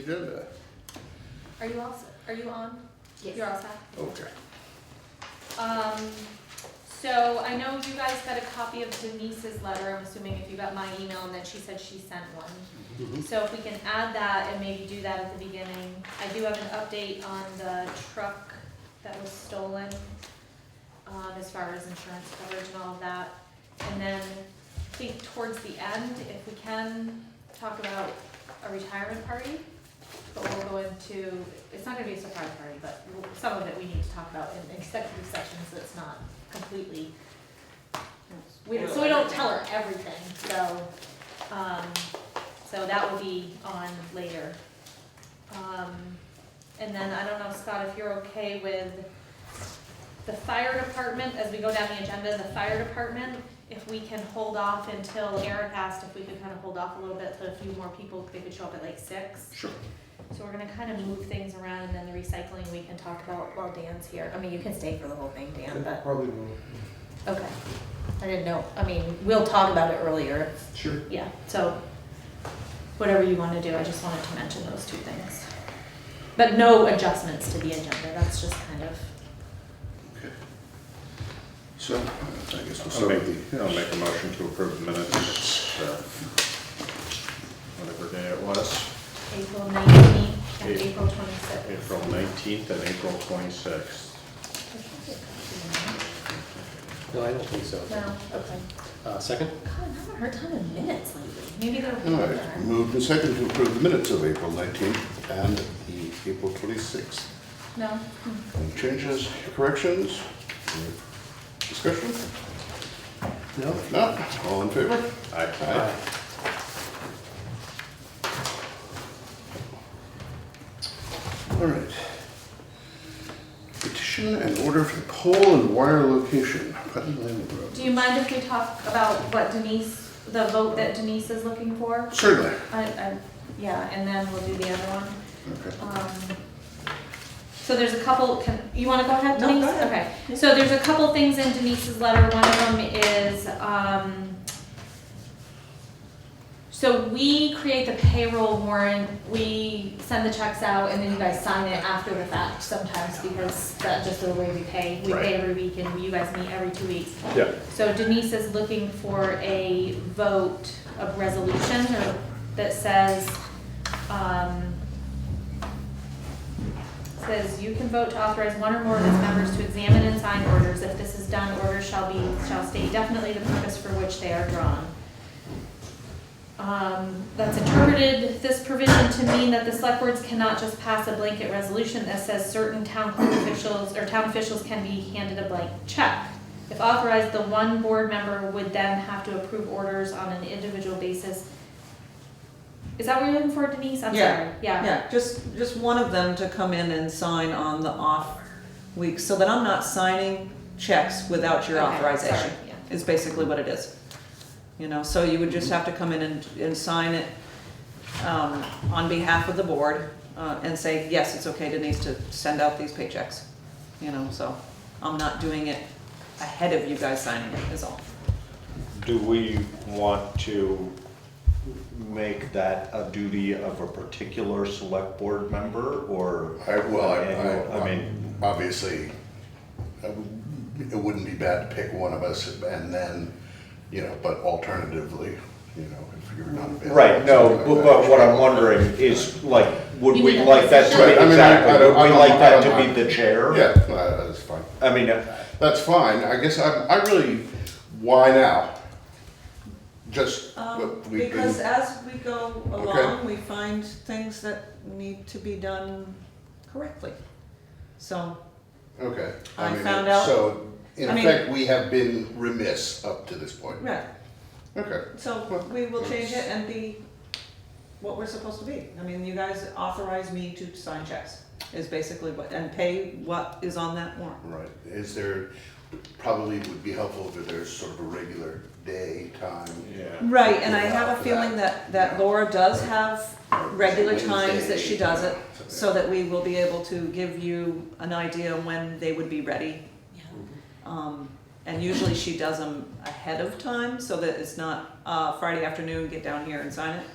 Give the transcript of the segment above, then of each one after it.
agenda. Are you all, are you on? Yes. You're all set? Okay. So I know you guys got a copy of Denise's letter, I'm assuming if you got my email, and then she said she sent one. So if we can add that and maybe do that at the beginning. I do have an update on the truck that was stolen, as far as insurance coverage and all of that. And then I think towards the end, if we can, talk about a retirement party. But we'll go into, it's not gonna be a surprise party, but some of it we need to talk about in executive sessions, so it's not completely, so we don't tell her everything, so, so that will be on later. And then, I don't know, Scott, if you're okay with the fire department, as we go down the agenda, the fire department, if we can hold off until, Eric asked if we could kind of hold off a little bit, so a few more people, they could show up at like 6. Sure. So we're gonna kind of move things around, and then the recycling we can talk about while Dan's here. I mean, you can stay for the whole thing, Dan, but, Probably will. okay. I didn't know, I mean, we'll talk about it earlier. Sure. Yeah, so whatever you wanna do, I just wanted to mention those two things. But no adjustments to the agenda, that's just kind of, Okay. So, I guess we'll start with the. I'll make a motion to approve the minutes, whatever day it was, April 19th and April 26th. April 19th and April 26th. No, I don't think so. No, okay. Second? God, I'm having a hard time with minutes lately. Maybe they're All right, better. moved and second to approve the minutes of April 19th and the April 26th. No? Any changes, corrections, discussion? No. If not, all in favor? Aye. All right. Petition and order for the pole and wire location, Putney Selectboard. Do you mind if we talk about what Denise, the vote that Denise is looking for? Certainly. Yeah, and then we'll do the other one. Okay. So there's a couple, you wanna go ahead, No, Denise? go ahead. Okay, so there's a couple things in Denise's letter, one of them is, so we create the payroll warrant, we send the checks out, and then you guys sign it after the fact sometimes, because that's just the way we pay. We pay every week, and you guys meet every 2 weeks. Yeah. So Denise is looking for a vote of resolution that says, you can vote to authorize one or more of its members to examine and sign orders. If this is done, orders shall state definitely the purpose for which they are drawn. That's interpreted this provision to mean that the select boards cannot just pass a blanket resolution that says certain town clerk officials or town officials can be handed a blank check. If authorized, the one board member would then have to approve orders on an individual basis. Is that what you're looking for, Denise? I'm Yeah. sorry. Yeah. Yeah, just one of them to come in and sign on the off weeks, so that I'm not signing checks without your Okay, authorization, sorry, yeah. is basically what it is. You know, so you would just have to come in and sign it on behalf of the board, and say, yes, it's okay, Denise, to send out these paychecks. You know, so I'm not doing it ahead of you guys signing it, is all. Do we want to make that a duty of a particular select board member, or? I mean, obviously, it wouldn't be bad to pick one of us and then, but alternatively, if you're not available. right, no, something like but that. what I'm wondering is, like, would You we mean a like that to be, Right, I mean, exactly, would we like that to I be the chair? Yeah, that's fine. I mean, That's fine. I guess I really, why now? Just what we've Because been, as we go Okay. along, we find things that need to be done correctly. So, okay. I mean, found out- So, in I mean- effect, we have been remiss up to this point. right, Okay. so we will change it and be what we're supposed to be. I mean, you guys authorize me to sign checks, is basically what, and pay what is on that warrant. Right. Is there, probably would be helpful if there's sort of a regular day, time. yeah. Right, and I Yeah, have a for feeling that Laura does have regular times that she does it, so that we will be able to give you an idea when they would be ready. And usually she does them ahead of time, so that it's not Friday afternoon, get down here and sign it.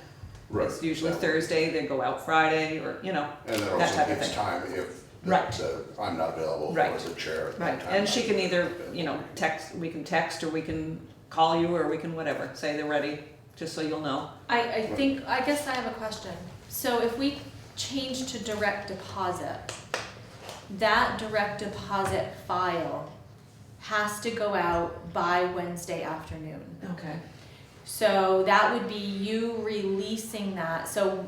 Right. It's usually That- Thursday, they go out Friday, or, you know, And it that also type of gives thing. time if Right. I'm not available Right. as a chair. at that Right, time. and she can either, you know, text, we can text, or we can call you, or we can whatever, say they're ready, just so you'll know. I guess I have a question. So if we change to direct deposit, that direct deposit file has to go out by Wednesday afternoon. Okay. So that would be you releasing that, so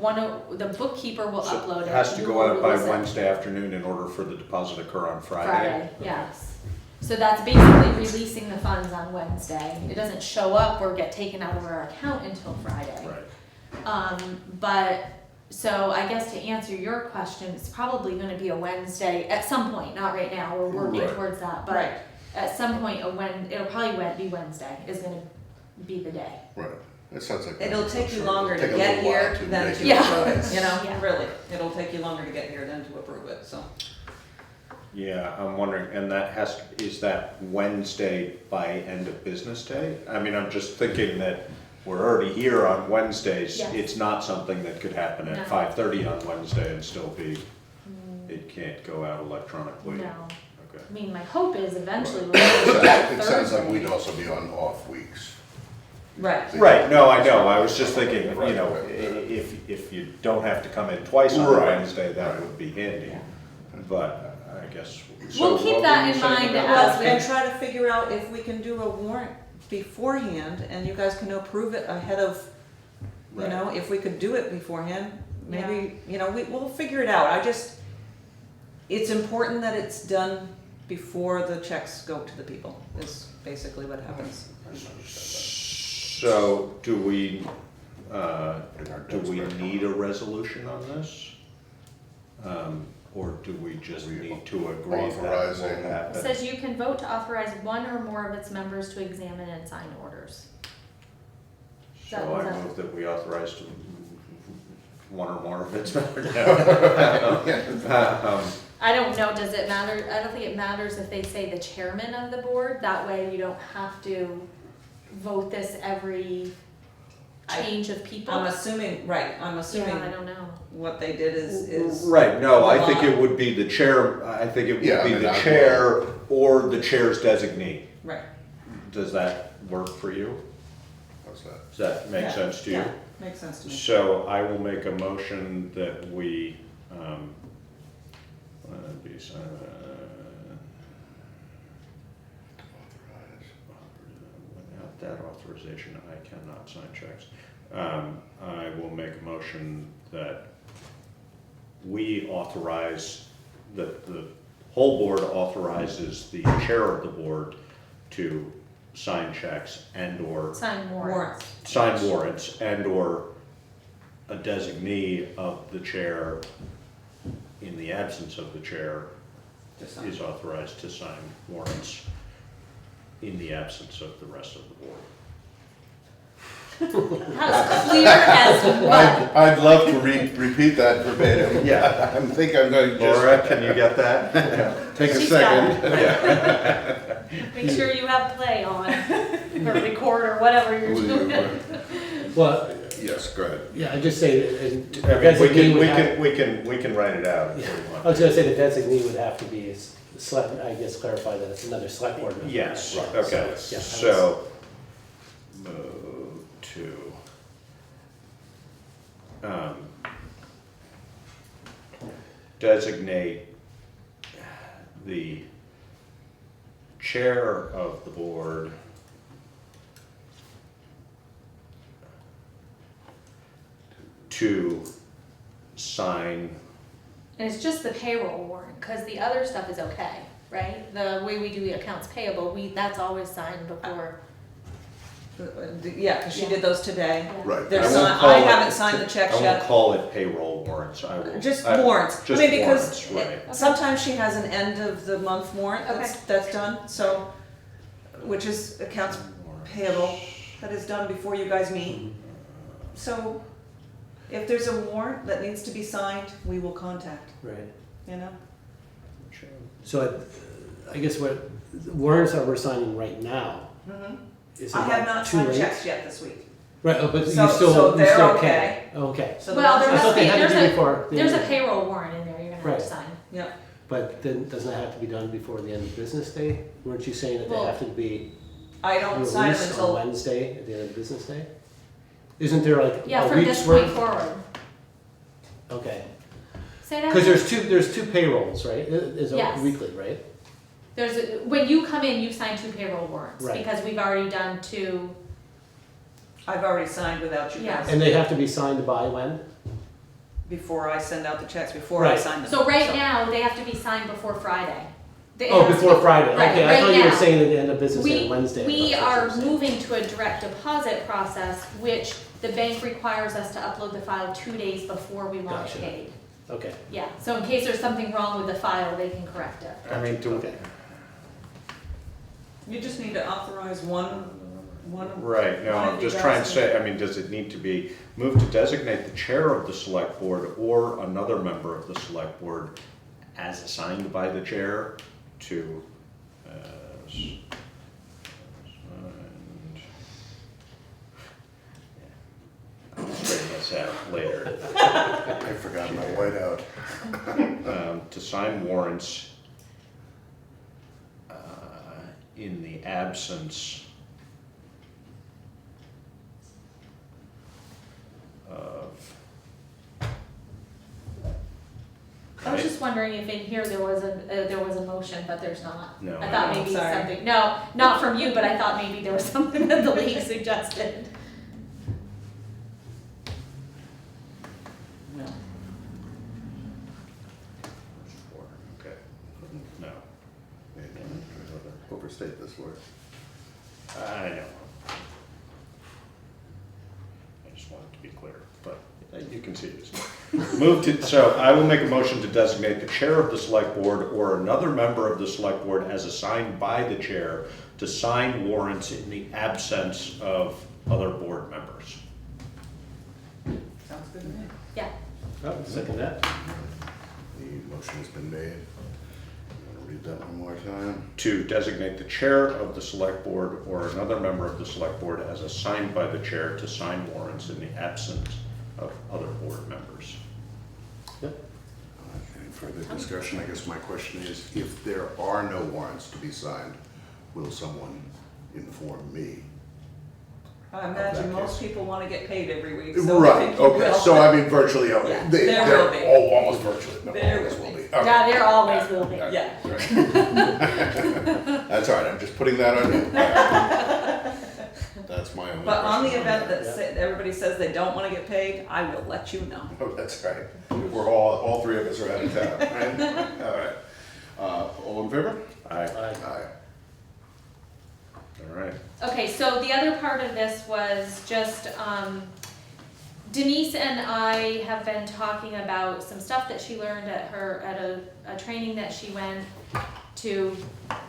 the bookkeeper will So upload it. it has to you go will out by release it. Wednesday afternoon in order for the deposit to occur on Friday? Friday, yes. So that's basically releasing the funds on Wednesday. It doesn't show up or get taken out of our account until Friday. Right. But, so I guess to answer your question, it's probably gonna be a Wednesday at some point, not right now, we're working Right. towards that, but Right. at some point, it'll probably be Wednesday is gonna be the day. Right, it sounds like. It'll take you Sure, longer to take a get little while here to than make to it. Yeah. approve it, you know, Yeah. really. It'll take you longer to get here than to approve it, so. Yeah, I'm wondering, and is that Wednesday by end of business day? I mean, I'm just thinking that we're already here on Wednesdays. Yes. It's not something that could happen No. at 5:30 on Wednesday and still be, it can't go out electronically. No, Okay. I mean, my hope is eventually we'll It do that sounds- it sounds like Thursday. we'd also be on off weeks. Right. Right, no, I know, I was just thinking, you Right, know, right, right. if you don't have to come in twice on Right. Wednesday, that Right. would be handy. Yeah. But I guess. We'll so keep what that were you in saying mind about as Well, we- and try to figure out if we can do a warrant beforehand, and you guys can approve it ahead of, you Right. know, if we could do it beforehand, maybe, you know, we'll figure it out. It's important that it's done before the checks go to the people, is basically what happens. So, do we need a resolution on this? Or do we just We need to agree that will authorizing- It happen? says you can vote to authorize one or more of its members to examine and sign orders. So that I was a- move that we authorize one or more of its members. I don't know, does it matter, I don't think it matters if they say the chairman of the board, that way you don't have to vote this every change of people. I'm assuming, right, I'm assuming Yeah, I don't know. what they did is. Right, no, I the think law. it would be the chair, I think it would Yeah, I be mean, the I- chair or the chair's designee. Right. Does that work for you? How's that? Does that make Yeah, sense to you? Yeah, makes sense to me. So I will make a motion that we, without that authorization, I cannot sign checks. I will make a motion that we authorize, that the whole board authorizes the chair of the board to sign checks and/or Sign warrants. sign warrants and/or a designee of the chair, in the absence of the chair, Just sign. is authorized to sign warrants in the absence of the rest of the board. That's clear as mud. I'd love to repeat that verbatim. Yeah. I think I'm going to just. Laura, can you get that? Take a She's got second. Make sure you have play on, or record, or whatever you're doing. Well, Yes, go ahead. yeah, I just say, and the I mean, designee would have, we can write it out if we I want. was gonna say the designee would have to be, I guess clarify that it's another select board member. Yes, Right, okay, yeah, I so, move to, designate the chair of the board to sign, And it's just the payroll warrant, cause the other stuff is okay, right? The way we do the accounts payable, that's always signed before. Yeah, because she did those today. Yeah. Right. They're I won't signed, call I it- haven't signed the checks I yet. won't call it payroll warrants, I will. Just I- warrants. I Just mean, because warrants, right. sometimes she has an end of the month warrant that's done, so, which is accounts payable, that is done before you guys meet. So, if there's a warrant that needs to be signed, we will contact, Right. you know? So I guess what, warrants that we're signing right now, is it I have not too signed late? checks yet this week. Right, oh, but you So- still, so you they're still okay. can. Okay. So the Well, ones there I that- thought they had to there's do a- before the There's end a of the- payroll warrant in there you're gonna have to Right. sign. Yeah, But then, doesn't that have to be done before the end of business day? Weren't you saying that they Well, have to be I don't sign them released on until, Wednesday at the end of business day? Isn't there like Yeah, a from week's this point worth? forward. Okay, Say that? because again? there's two payrolls, right? Is Yes. it weekly, right? When you come in, you sign 2 payroll warrants, Right. because we've already done 2. I've already signed without you Yeah. guys. And they have to be signed by when? Before I send out the checks, before I Right. sign them. So right now, they have to be signed before Friday. Oh, before Friday, Right, okay, I right thought you were now. saying at the end of business day We, on Wednesday. we That's what you are were saying. moving to a direct deposit process, which the bank requires us to upload the file 2 days before we want it Gotcha. paid. Okay, Yeah, so in case there's something wrong with the file, they can correct it. I mean, okay. You just need to authorize one. right, no, one of I'm you just trying to guys say, I mean, does it need to be moved to designate the chair of the select board or another member of the select board as assigned by the chair to, assigned. I'll straighten this out later. I forgot my whiteout. To sign warrants in the absence of. I was just wondering if in here there was a motion, but there's not. No, I I thought know. maybe Sorry. something, no, not from you, but I thought maybe there was something that the league suggested. No. Okay, no, Overstate this word. I know. I just want it to be clear, but you can see this. Move to, so I will make a motion to designate the chair of the select board or another member of the select board as assigned by the chair to sign warrants in the absence of other board members. Sounds good to me. Yeah, Oh, second that. The motion has been made. I'm gonna read that one more time. To designate the chair of the select board or another member of the select board as assigned by the chair to sign warrants in the absence of other board members. Yep. Any further discussion? I guess my question is, if there are no warrants to be signed, will someone inform me? I imagine that most case. people want to get paid every week, so I Right, think you okay, will. so I mean virtually, Yeah, they, there they're will be. almost virtually, no, There always will will be. be. yeah, there always will be. Yeah. That's all right, I'm just putting that on you. That's my only But on the question event that Yeah. everybody says they don't want to get paid, I will let you know. Oh, that's right. We're all 3 of us are out of town, right? All right. All in favor? Aye, Aye. Aye. all right. Okay, so the other part of this was just, Denise and I have been talking about some stuff that she learned at a training that she went to,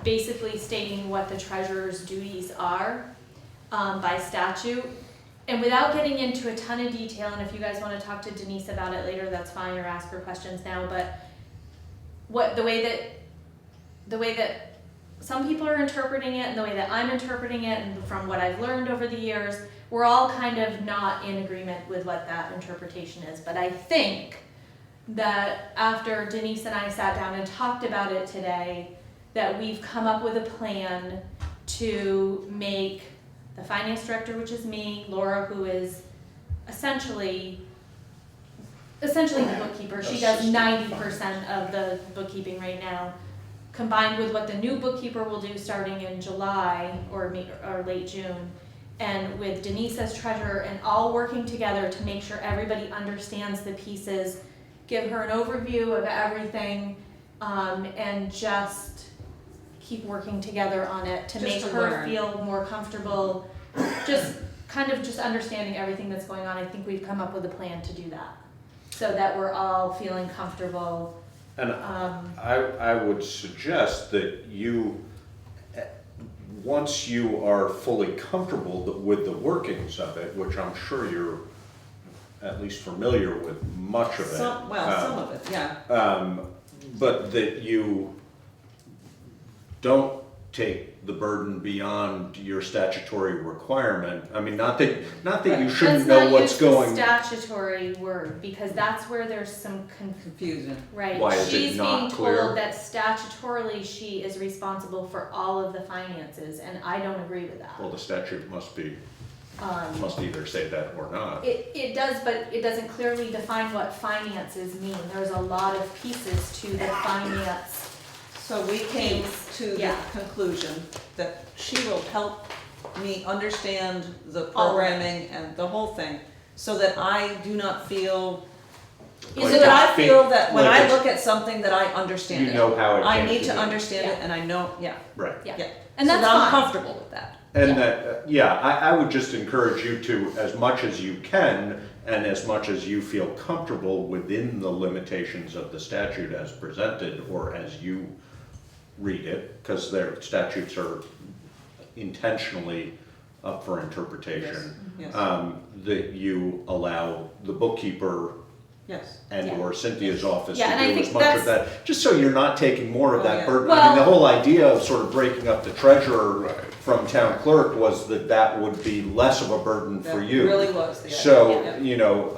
basically stating what the treasurer's duties are, by statute. And without getting into a ton of detail, and if you guys wanna talk to Denise about it later, that's fine, or ask her questions now, but the way that some people are interpreting it and the way that I'm interpreting it, and from what I've learned over the years, we're all kind of not in agreement with what that interpretation is. But I think that after Denise and I sat down and talked about it today, that we've come up with a plan to make the finance director, which is me, Laura, who is essentially the bookkeeper. She does 90% of the bookkeeping right now, combined with what the new bookkeeper will do starting in July or late June, and with Denise as treasurer, and all working together to make sure everybody understands the pieces, give her an overview of everything, and just keep working together on it to Just make to her learn. feel more comfortable, just kind of just understanding everything that's going on. I think we've come up with a plan to do that, so that we're all feeling comfortable. And I would suggest that you, once you are fully comfortable with the workings of it, which I'm sure you're at least familiar with much of it. Some of it, yeah. But that you don't take the burden beyond your statutory requirement. I mean, not that you Let's shouldn't not know what's use going. the statutory word, because that's where there's some Confusion. right. Why is it She's not being clear? told that statutorily she is responsible for all of the finances, and I don't agree with that. Well, the statute must either say that or not. It does, but it doesn't clearly define what finances mean. There's a lot of pieces to the finance. So we came to the Yeah. conclusion that she will help me understand the All of it. programming and the whole thing, so that I do not feel, Is so it that a- I feel that when like I it's- look at something that I understand You it. know how it I came need to to be. understand it Yeah. and I know, yeah, Right. Yeah, yeah. and So that's that I'm fine. comfortable with that. And Yeah. that, I would just encourage you to, as much as you can, and as much as you feel comfortable within the limitations of the statute as presented, or as you read it, because their statutes are intentionally up for interpretation. Yes, That you allow the bookkeeper yes. and Yeah. or Cynthia's office Yeah, to and I do think as much of that's- that, just so you're not taking more of Oh, that yeah. burden. I mean, the Well- whole idea of sort of breaking up the treasurer Right. from town clerk was that would be less of a burden for That you. really was the idea. So, Yeah. you know,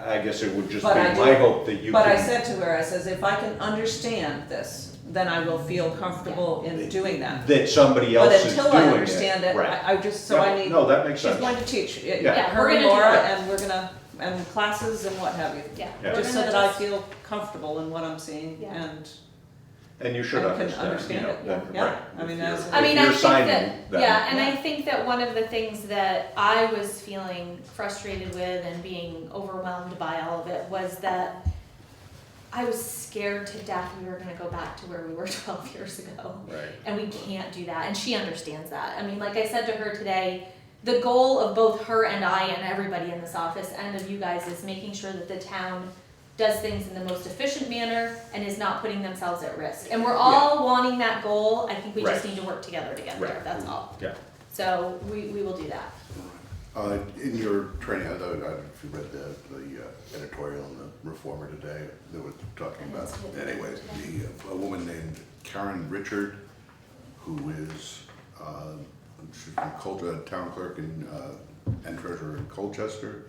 I guess it would just be But I do- my hope that you But I can. said to her, I says, if I can understand this, then I will feel comfortable in doing that. That somebody else But is doing it. until I understand it, Right. I just, so I Yeah, need. no, that makes She's sense. going to teach, Yeah. her we're and gonna do Laura, that. and we're gonna, and classes and what have you. Yeah. Yeah. We're Just so gonna that I just- feel comfortable in what I'm seeing Yeah. And you should I can understand, you understand know, it. that, Yeah. right. I mean, If you're- as- I mean, if I you're think signing, that, then- yeah, and I think that one of the things that I was feeling frustrated with and being overwhelmed by all of it was that I was scared to death we were gonna go back to where we were 12 years ago. Right. And we can't do that, and she understands that. I mean, like I said to her today, the goal of both her and I and everybody in this office and of you guys is making sure that the town does things in the most efficient manner and is not putting themselves at risk. And we're all wanting that goal, I think we just Right. need to work together to get there, Right. that's all. Yeah. So we will do that. In your training, I don't know if you read the editorial in the Reformer today, they were talking about, anyways, a woman named Karen Richard, who is, she's from town clerk and treasurer in Colchester,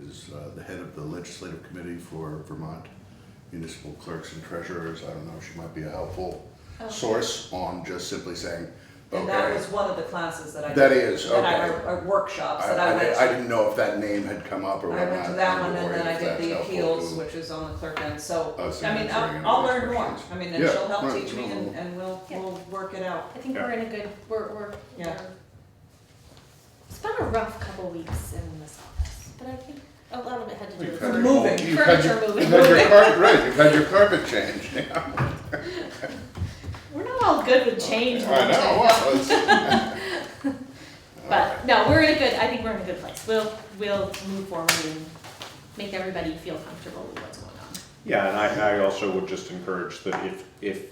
is the head of the legislative committee for Vermont municipal clerks and treasurers. I don't know, she might be a helpful source on just simply saying, And that okay. was one of the classes that I did. That is, that I- okay. or workshops that I went I to. didn't know if that name had come up or I whatnot. went to that one, or and then I if did that's the helpful appeals, to- which is on the clerk end, so, Us I mean, answering any I'll of these learn more. questions. I mean, and Yeah, she'll help right, teach me, no, no. and we'll Yeah. work it out. I think Yeah. we're in a good, we're, Yeah. it's been a rough couple weeks in this office, but I think a lot of it had to do You've with had We're your- moving. you've had your- Furniture You've moving. had your carpet, right, you've had your carpet changed, yeah. We're not all good with change. I know, well, it's. But no, we're in a good, I think we're in a good place. We'll move forward and make everybody feel comfortable with what's going on. Yeah, and I also would just encourage that if,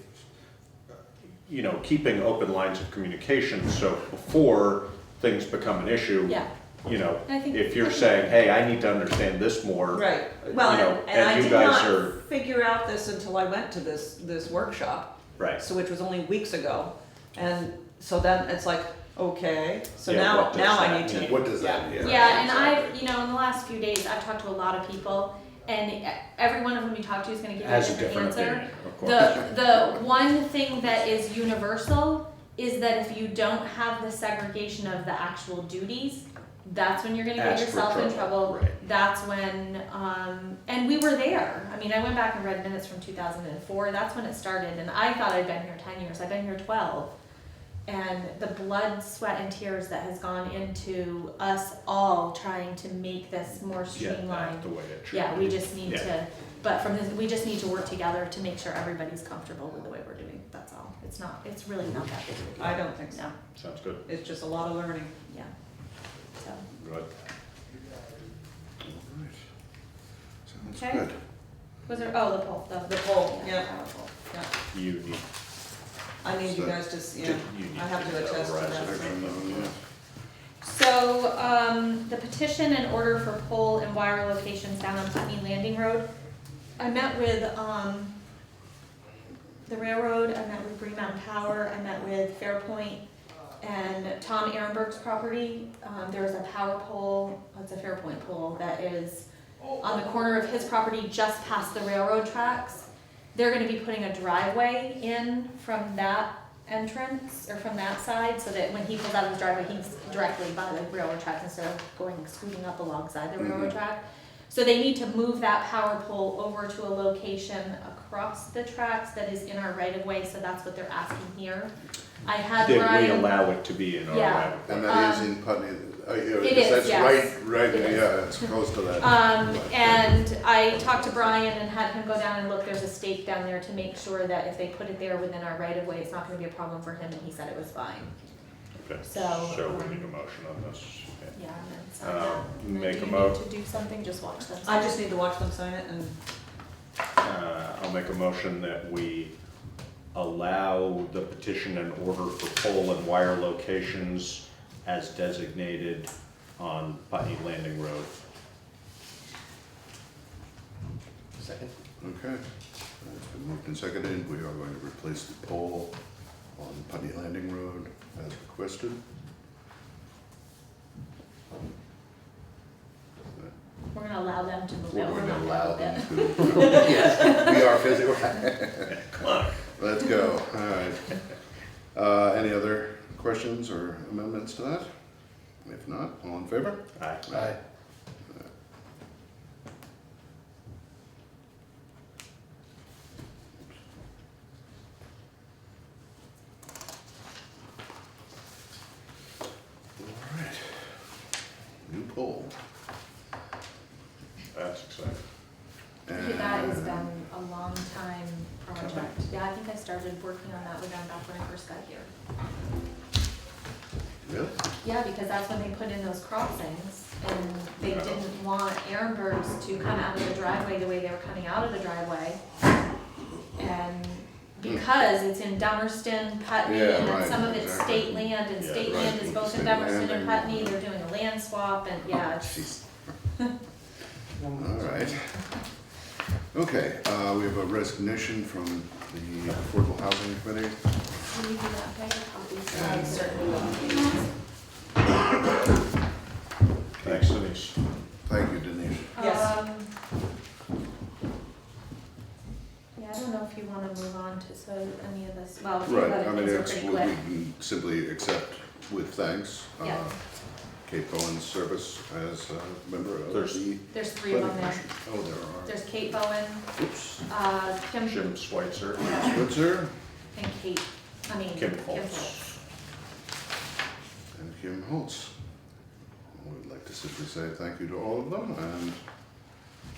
you know, keeping open lines of communication, so before things become an issue. Yeah. You know, And I think- if you're saying, hey, I need to understand this more. Right, you well, know, and I you did guys not are, figure out this until I went to this workshop. right, So which was only weeks ago, and so then it's like, okay, so Yeah, now what does I that need to. mean? What does that mean? Yeah, and I've, you know, in the last few days, I've talked to a lot of people, and every one of them you talk to is gonna give you a has a different different answer. opinion, of course. The one thing that is universal is that if you don't have the segregation of the actual duties, that's when you're gonna get Ask for yourself in trouble, trouble. right. That's when, and we were there. I mean, I went back and read minutes from 2004, that's when it started, and I thought I'd been here 10 years, I've been here 12. And the blood, sweat, and tears that has gone into us all trying to make this more Get streamlined. that the way it should Yeah, we be. just need Yeah. to, but we just need to work together to make sure everybody's comfortable with the way we're doing, that's all. It's really not that big of a deal. I don't think so. No, Sounds good, It's just a lot of learning. yeah, so, good. Alright. Sounds Okay. good. was there, oh, the poll, The poll, yeah. poll. Yeah, You need, I need you guys to, yeah, you need I have to attest to authorize that. it or something, yeah. So, the petition and order for pole and wire locations down on Putney Landing Road. I met with, the railroad, I met with Green Mountain Power, I met with Fairpoint, And Tom Ehrenberg's property, there's a power pole, it's a Fairpoint pole, that is on the corner of his property just past the railroad tracks. They're gonna be putting a driveway in from that entrance, or from that side, so that when he pulls out of his driveway, he's directly by the railroad tracks instead of scooting up alongside the railroad track. So they need to move that power pole over to a location across the tracks that is in our right of way, so that's what they're asking here. I had Did we Brian. allow it to be in our Yeah. right of way? And that is in Putney, It is, that's yes. right, It is. yeah, it's close to that. And I talked to Brian and had him go down and look, there's a stake down there to make sure that if they put it there within our right of way, it's not gonna be a problem for him, and he said it was fine. Okay, So, so we need a motion on this. Okay. Yeah, and then sign that. And then Make do a you mo- need to do something, just watch them. I just need to watch them sign it and, I'll make a motion that we allow the petition and order for pole and wire locations as designated on Putney Landing Road. Second? Okay, it's been moved and seconded, we are going to replace the pole on Putney Landing Road as requested. We're gonna allow them to move it. We're We're going to not allow gonna them move to, yes, we are physically, Come on. let's go, all right. Any other questions or amendments to that? If not, all in favor? Aye. Aye. All right. New pole. That's exciting. it. That has been a long time project. Yeah, I think I started working on that with them back when I first got here. Really? Yeah, because that's when they put in those crossings, and they didn't want Ehrenbergs to come out of the driveway the way they were coming out of the driveway. And because it's in Dummerston, Putney, Yeah, and then right, some of it's exactly. state land, and Yeah, state right, land is with both the in state Dummerston land and and- Putney, they're doing a land swap, and yeah, it's, Jeez. All right. Okay, we have a resignation from the Affordable Housing Committee. can you do that, I have copies. And- I certainly will. Thanks, Denise. Thank you, Denise. Yes. Yeah, I don't know if you wanna move on to, so any of this, well, if you Right, got I it, mean, these are it's, pretty we quick. can simply accept with thanks. Yeah. Kate Bowen's service as a member of There's the. There's three of them Planning there. Commission. Oh, there are. There's Kate Bowen, Oops. Kim, Jim Schweitzer. Switzer and Kate, I mean, Kim Kim Holtz. Holtz. and Kim Holtz. We'd like to simply say thank you to all of them and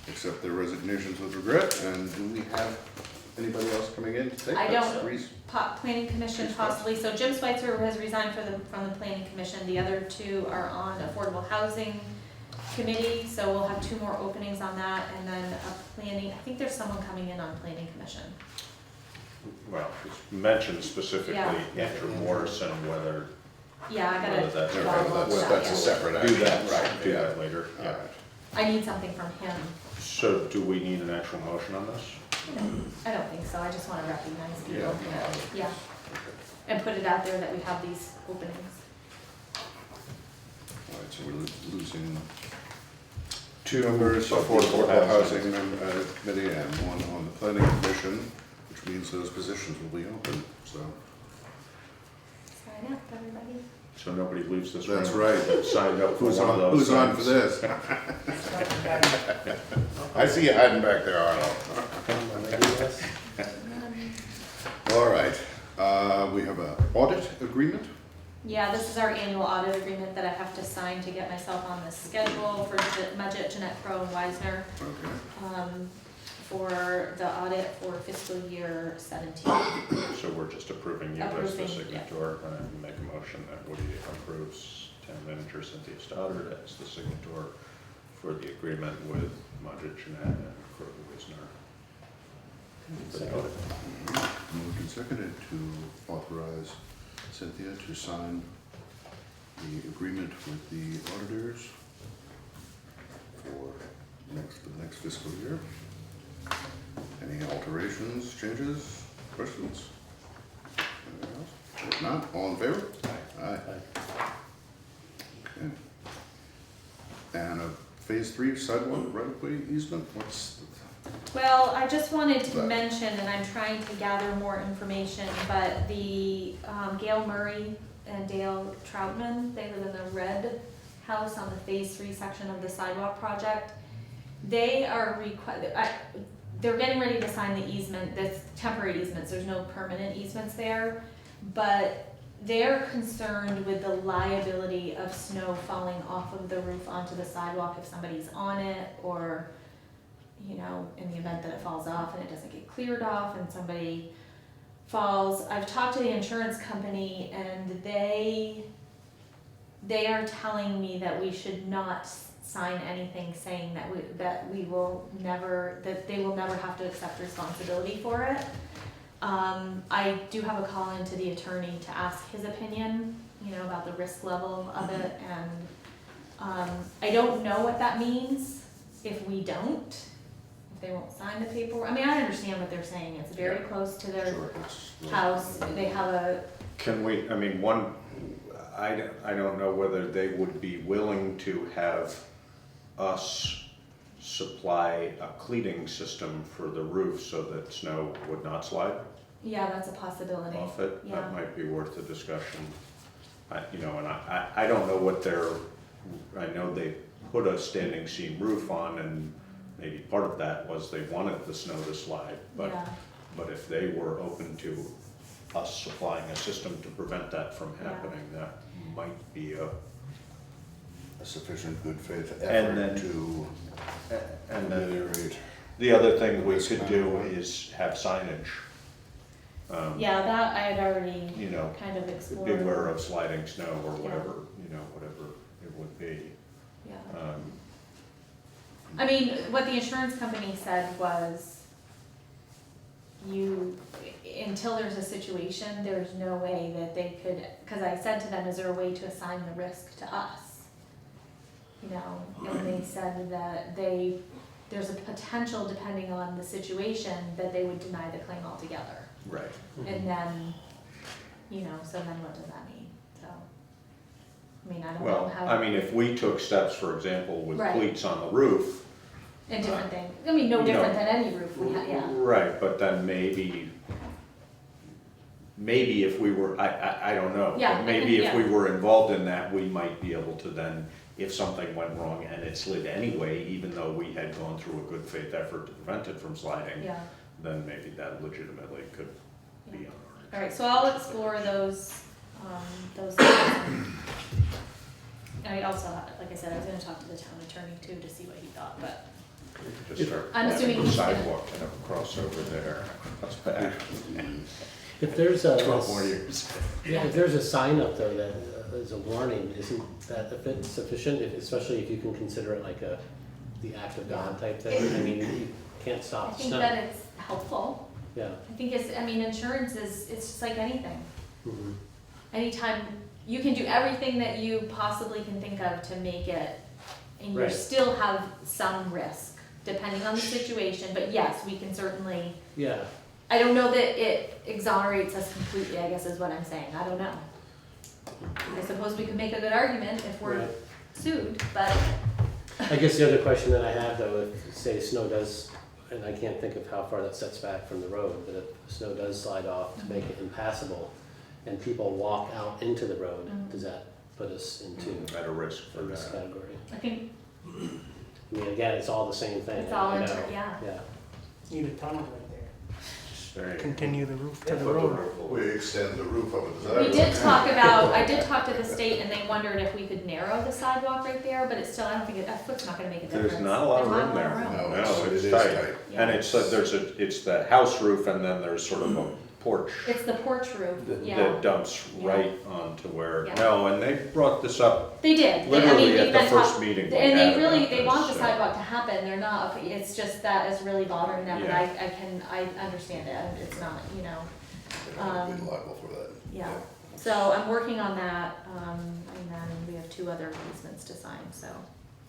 accept their resignations with regret. And do we have anybody else coming in to take? I That's don't. Reese. Planning Commission She's possibly, so Jim Schweitzer has resigned from the Planning Commission, the other two are on Affordable Housing Committee, so we'll have two more openings on that, and then a planning, I think there's someone coming in on Planning Commission. Well, it's mentioned specifically Yeah. Andrew Morrison, whether Yeah, I Whether gotta that's- follow up with that, That's a yeah. separate do action. that, Right, do yeah. that later. All Yeah. right. I need something from him. So do we need an actual motion on this? I don't think so, I just wanna recognize people, Yeah. yeah, and put it out there that we have these openings. All right, so we're losing two members of the Affordable Affordable Housing. Housing Committee and one on the Planning Commission, which means those positions will be open, so. Sign up, everybody. So nobody leaves this room. That's right. that Signed up for Who's one of on, those. who's on for things. this? I see you hiding back there, Arnold. All right, we have an audit agreement. Yeah, this is our annual audit agreement that I have to sign to get myself on the schedule for Mudgett, Jeanette Crowe, and Weisner, Okay. for the audit for fiscal year 17. So we're just approving you as the Approving, yeah. signator, and I make a motion that Woody approves town manager Cynthia Stoddard as the signator for the agreement with Mudgett, Jeanette, and Crowe Wisner. For the audit. Moved and seconded to authorize Cynthia to sign the agreement with the auditors for the next fiscal year. Any alterations, changes, questions? Anything else? If not, all in favor? Aye. Okay. And a phase 3 sidewalk right-of-way easement, what's, Well, I just wanted to Right. mention, and I'm trying to gather more information, but the Gail Murray and Dale Troutman, they live in the red house on the phase 3 section of the sidewalk project. They are they're getting ready to sign the easement, that's temporary easements, there's no permanent easements there. But they're concerned with the liability of snow falling off of the roof onto the sidewalk if somebody's on it, or, you know, in the event that it falls off and it doesn't get cleared off and somebody falls. I've talked to the insurance company and they are telling me that we should not sign anything saying that they will never have to accept responsibility for it. I do have a call into the attorney to ask his opinion, you know, about the risk level of it, and I don't know what that means if we don't, if they won't sign the paperwork. I mean, I understand what they're saying, it's very Yeah. close to their sure, it's. house, they have a, Can we, I mean, I don't know whether they would be willing to have us supply a cleating system for the roof so that snow would not slide yeah, that's a possibility. off it. Yeah. That might be worth a discussion. You know, and I don't know what I know they put a standing seam roof on, and maybe part of that was they wanted the snow to slide, but Yeah. but if they were open to us supplying a system to prevent that from Yeah. happening, that might be a Sufficient good faith And effort then- to and then ameliorate. the other thing we Risk could do management. is have signage. Yeah, that I had already You know, kind of explored. beware of sliding snow or Yeah. whatever, you know, whatever it would be. Yeah. Um, I mean, what the insurance company said was, until there's a situation, there's no way that they could, because I said to them, is there a way to assign the risk to us? You know, and they said that there's a potential, depending on the situation, that they would deny the claim altogether. Right. And then, you know, so then what does that mean? So, I mean, I don't know Well, how. I mean, if we took steps, for example, with Right. cleats on the roof. And different things, I mean, no No. different than any roof we have, yeah. Right, but then maybe if we were, I don't know. Yeah, But maybe if yeah. we were involved in that, we might be able to then, if something went wrong and it slid anyway, even though we had gone through a good faith effort to prevent it from sliding, Yeah, then maybe that legitimately could be on our. all right, so I'll explore those things. And I also, like I said, I was gonna talk to the town attorney too, to see what he thought, but, We could just start I'm planning assuming the he's gonna- sidewalk and a crossover there. That's bad. If there's a. 12 more years. Yeah, if there's a sign up though that is a warning, isn't that a bit sufficient, especially if you can consider it like the act of God type thing? I mean, you can't I stop think snow. that it's helpful. Yeah. I think insurance it's just like anything. Mhm. Anytime, you can do everything that you possibly can think of to make it, and you Right. still have some risk, depending on the situation, but yes, we can certainly, Yeah, I don't know that it exonerates us completely, I guess is what I'm saying, I don't know. I suppose we could make a good argument if we're right. sued, but, I guess the other question that I have though, if say snow does, and I can't think of how far that sets back from the road, but if snow does slide off to make it impassable and people walk out into the road, Mhm. does that put us into At a risk for a risk that. category? I think I mean, again, it's all the same thing. it's all I know. yeah. Yeah. Need a tunnel right there. Just very- Continue the roof to Put the the road. roof over. We extend the roof over the sidewalk. We did talk about, I did talk to the state and they wondered if we could narrow the sidewalk right there, but it's still, I don't think, a foot's not gonna make a difference. There's not a lot of There's room there. No, No, it it's is tight. tight. And it's, it's the house roof and then there's sort of a porch It's the porch roof, yeah. that dumps Yeah. right onto where, Yeah. no, and they brought this up They did. I mean, literally we've at the been first talk- meeting we And had they really, about they want the this, so. sidewalk to happen, they're not, it's just that is really bothering them, and Yeah. I understand it, it's not, you know, They're not gonna be liable for that. yeah. So I'm working on that, and then we have 2 other easements to sign, so,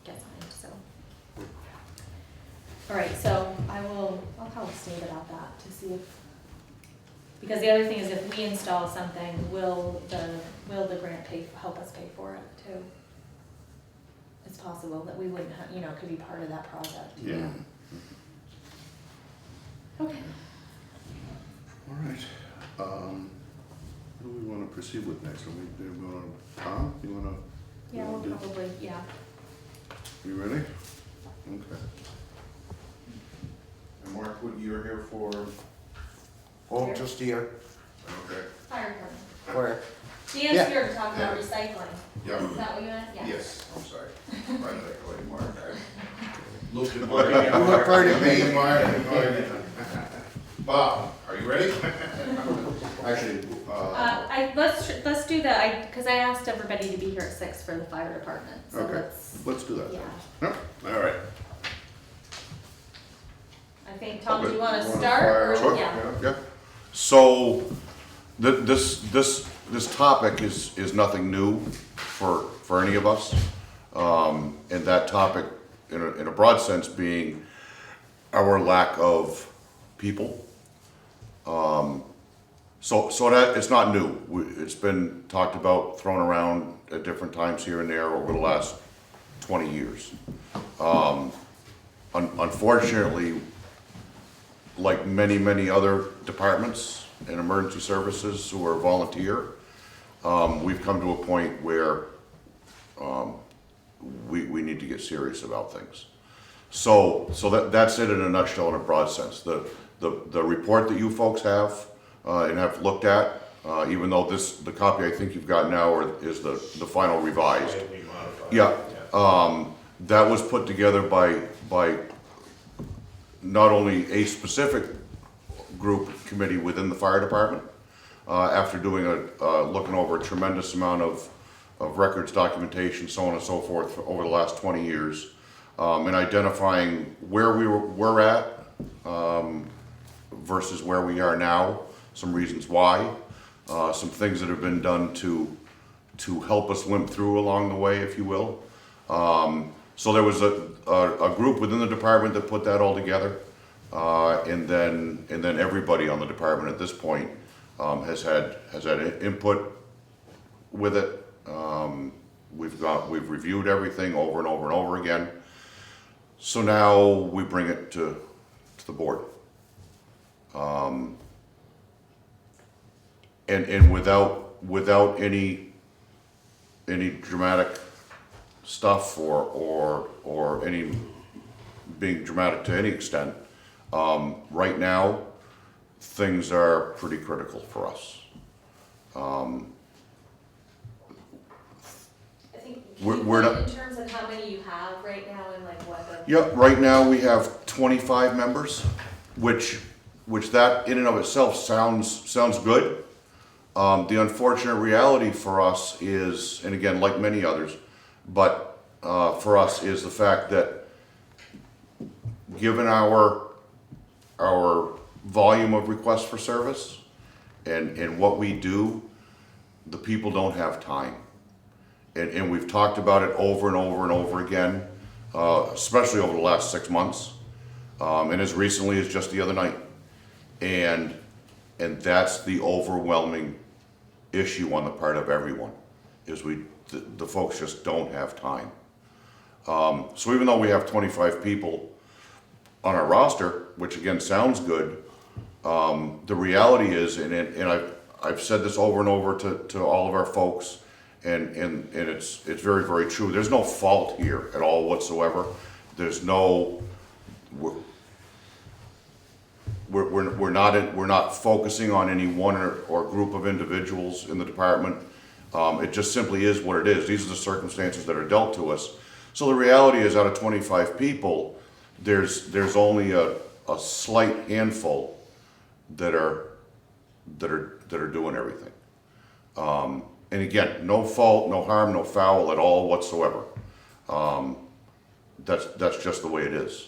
get signed, so. All right, so I'll call the state about that to see if Because the other thing is if we install something, will the grant help us pay for it too? It's possible that we wouldn't have, you know, could be part of that project. Yeah. Okay. All right. What do we want to proceed with next? Do we want to, Tom, you want to? Yeah, we'll probably, yeah. You ready? Okay. And Mark, what you're here for? Oh, just here. Okay. Fire department. Where? Dan's Yeah. here to talk about Yeah. recycling. Yeah. Is that what you meant? Yeah. Yes, I'm sorry. Why did I call you Mark? I looked at You look right at me. Mark. Bob, are you ready? Actually, Let's do that, because I asked everybody to be here at 6 for the fire department, so okay, let's, let's do that. yeah. Yep, all right. I think, Tom, do Okay. you wanna You wanna start, fire or, away? yeah? Yeah. So, this topic is nothing new for any of us. And that topic, in a broad sense, being our lack of people. So that, it's not new. It's been talked about, thrown around at different times here and there over the last 20 years. Unfortunately, like many other departments and emergency services who are volunteer, we've come to a point where we need to get serious about things. So that's it in a nutshell, in a broad sense. The report that you folks have and have looked at, even though the copy I think you've got now is the final revised. Slightly modified. Yeah, that was put together by not only a specific group committee within the fire department, after doing looking over a tremendous amount of records, documentation, so on and so forth over the last 20 years, and identifying where we're at versus where we are now, some reasons why, some things that have been done to help us limp through along the way, if you will. So there was a group within the department that put that all together, and then everybody on the department at this point has had input with it. We've reviewed everything over and over and over again. So now we bring it to the board. And without any dramatic stuff or any being dramatic to any extent, right now things are pretty critical for us. I think, We're- can you we're put not- in terms of how many you have right now and like what the? Yep, right now we have 25 members, which that in and of itself sounds good. The unfortunate reality for us is, and again, like many others, but for us is the fact that given our volume of requests for service and what we do, the people don't have time. And we've talked about it over and over and over again, especially over the last 6 months, and as recently as just the other night. And that's the overwhelming issue on the part of everyone, is the folks just don't have time. So even though we have 25 people on our roster, which again sounds good, the reality is, and I've said this over and over to all of our folks, and it's very, very true. There's no fault here at all whatsoever. There's no, we're not focusing on any one or group of individuals in the department. It just simply is what it is. These are the circumstances that are dealt to us. So the reality is, out of 25 people, there's only a slight handful that are doing everything. And again, no fault, no harm, no foul at all whatsoever. That's just the way it is.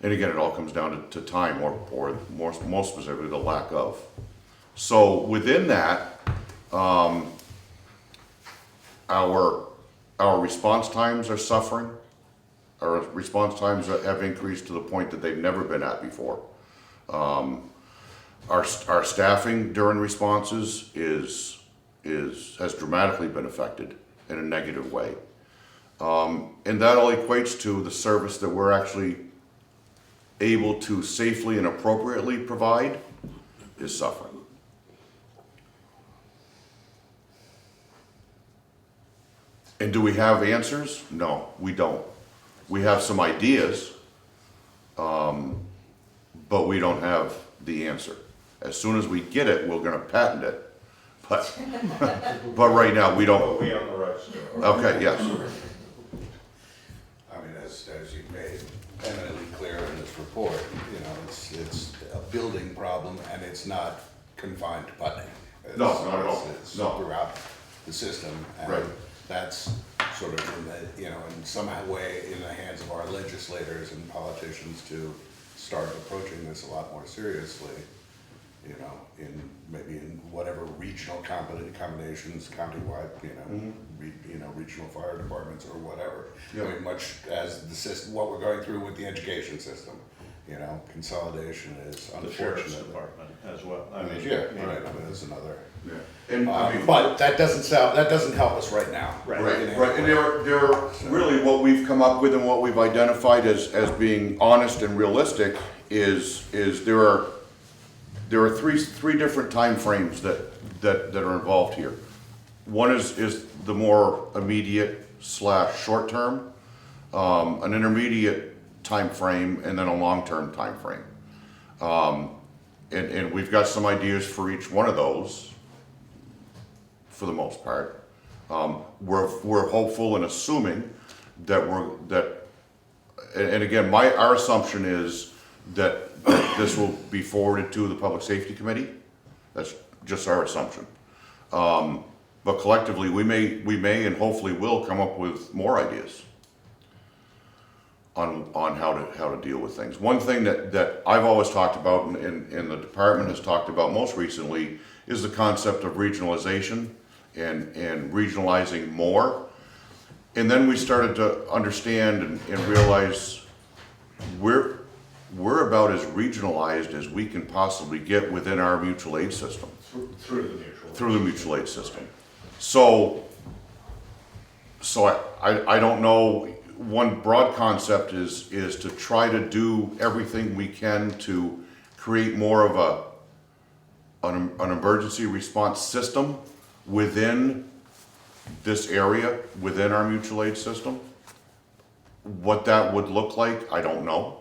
And again, it all comes down to time, or most specifically, the lack of. So within that, our response times are suffering. Our response times have increased to the point that they've never been at before. Our staffing during responses has dramatically been affected in a negative way. And that all equates to the service that we're actually able to safely and appropriately provide is suffering. And do we have answers? No, we don't. We have some ideas, but we don't have the answer. As soon as we get it, we're gonna patent it. But right now, we don't. But we own the rights to it. Okay, yes. I mean, as you made eminently clear in this report, you know, it's a building problem and it's not confined to Putney. No, not at all. It's No. throughout the system. And Right. that's sort of in the, you know, in some way in the hands of our legislators and politicians to start approaching this a lot more seriously. You know, maybe in whatever regional combinations, countywide, you know, regional fire departments or whatever. Yeah. I mean, much as the system, what we're going through with the education system, you know, consolidation is The sheriff's unfortunate. department as well. I mean, yeah, right, I mean, that's another. Yeah. And, but that doesn't help us right now. Right. in any Right, way. and there are really what we've come up with and what we've identified as being honest and realistic is there are three different time frames that are involved here. One is the more immediate / short term, an intermediate time frame, and then a long-term time frame. And we've got some ideas for each one of those, for the most part. We're hopeful and assuming that and again, our assumption is that this will be forwarded to the Public Safety Committee. That's just our assumption. But collectively, we may and hopefully will come up with more ideas on how to deal with things. One thing that I've always talked about and the department has talked about most recently is the concept of regionalization and regionalizing more. And then we started to understand and realize we're about as regionalized as we can possibly get within our mutual aid system. Through the mutual aid system. So I don't know, one broad concept is to try to do everything we can to create more of an emergency response system within this area, within our mutual aid system. What that would look like, I don't know.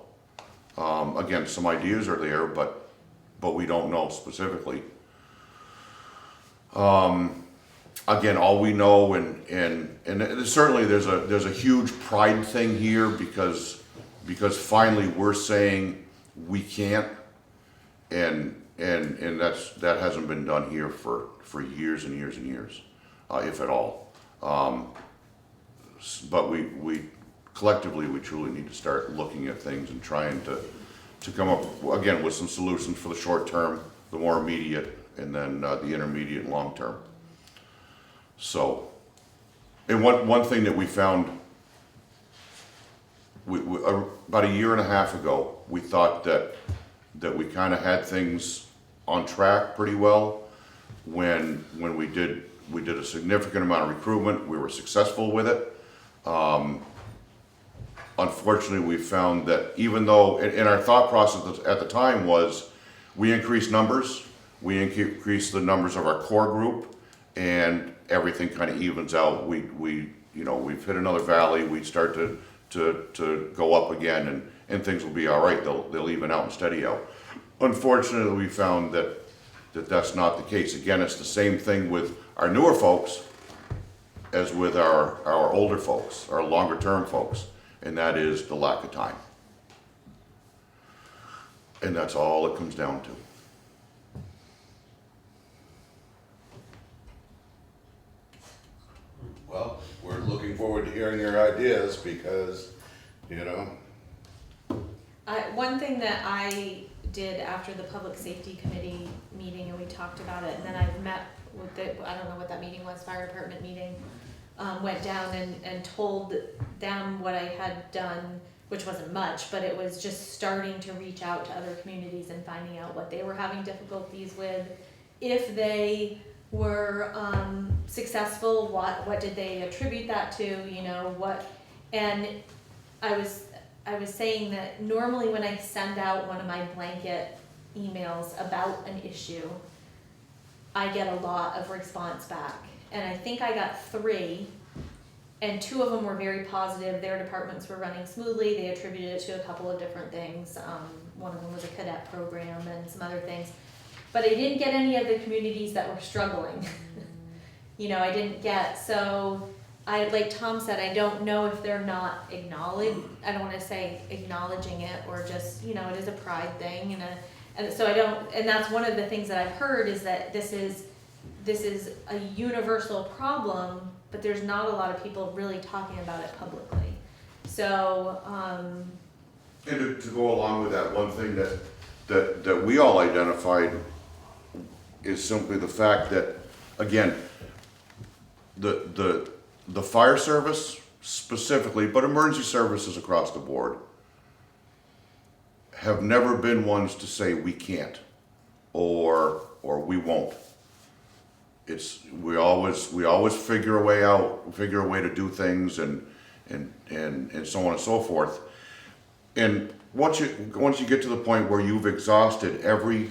Again, some ideas are there, but we don't know specifically. Again, all we know, and certainly there's a huge pride thing here because finally we're saying we can't, and that hasn't been done here for years and years and years, if at all. But we collectively, we truly need to start looking at things and trying to come up, again, with some solutions for the short term, the more immediate, and then the intermediate and long term. So, and one thing that we found, we about a year and a half ago, we thought that we kind of had things on track pretty well. When we did a significant amount of recruitment, we were successful with it. Unfortunately, we found that even though, and our thought process at the time was, we increased numbers, we increased the numbers of our core group, and everything kind of evens out. We've hit another valley, we start to go up again, and things will be all right. They'll even out and steady out. Unfortunately, we found that that's not the case. Again, it's the same thing with our newer folks as with our older folks, our longer term folks, and that is the lack of time. And that's all it comes down to. Well, we're looking forward to hearing your ideas because, One thing that I did after the Public Safety Committee meeting, and we talked about it, and then I've met with I don't know what that meeting was, fire department meeting, went down and told them what I had done which wasn't much, but it was just starting to reach out to other communities and finding out what they were having difficulties with. If they were successful, what did they attribute that to, you know, and I was saying that normally when I send out one of my blanket emails about an issue, I get a lot of response back. And I think I got 3, and 2 of them were very positive. Their departments were running smoothly. They attributed it to a couple of different things. One of them was a cadet program and some other things. But I didn't get any of the communities that were struggling. You know, I didn't get, so like Tom said, I don't know if they're not I don't want to say acknowledging it, or just, you know, it is a pride thing, and so and that's one of the things that I've heard, is that this is a universal problem, but there's not a lot of people really talking about it publicly. So, And to go along with that, one thing that we all identified is simply the fact that, again, the fire service specifically, but emergency services across the board, have never been ones to say we can't or we won't. We always figure a way to do things and so on and so forth. And once you get to the point where you've exhausted every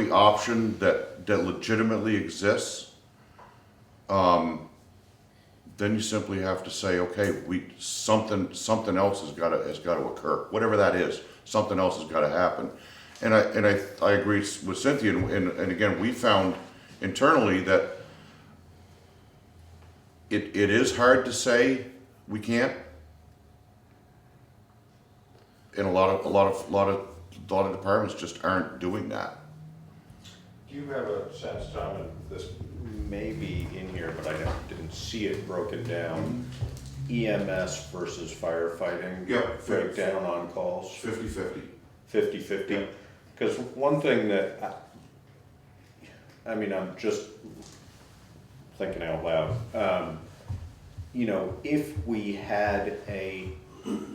option that legitimately exists, then you simply have to say, okay, something else has got to occur, whatever that is. Something else has got to happen. And I agree with Cynthia. And again, we found internally that it is hard to say we can't. And a lot of departments just aren't doing that. Do you have a sense, Tom, and this may be in here, but I didn't see it broken down, EMS versus firefighting? Yep. Breakdown on calls? 50-50. 50-50? Because one thing that, I'm just thinking out loud. You know, if we had a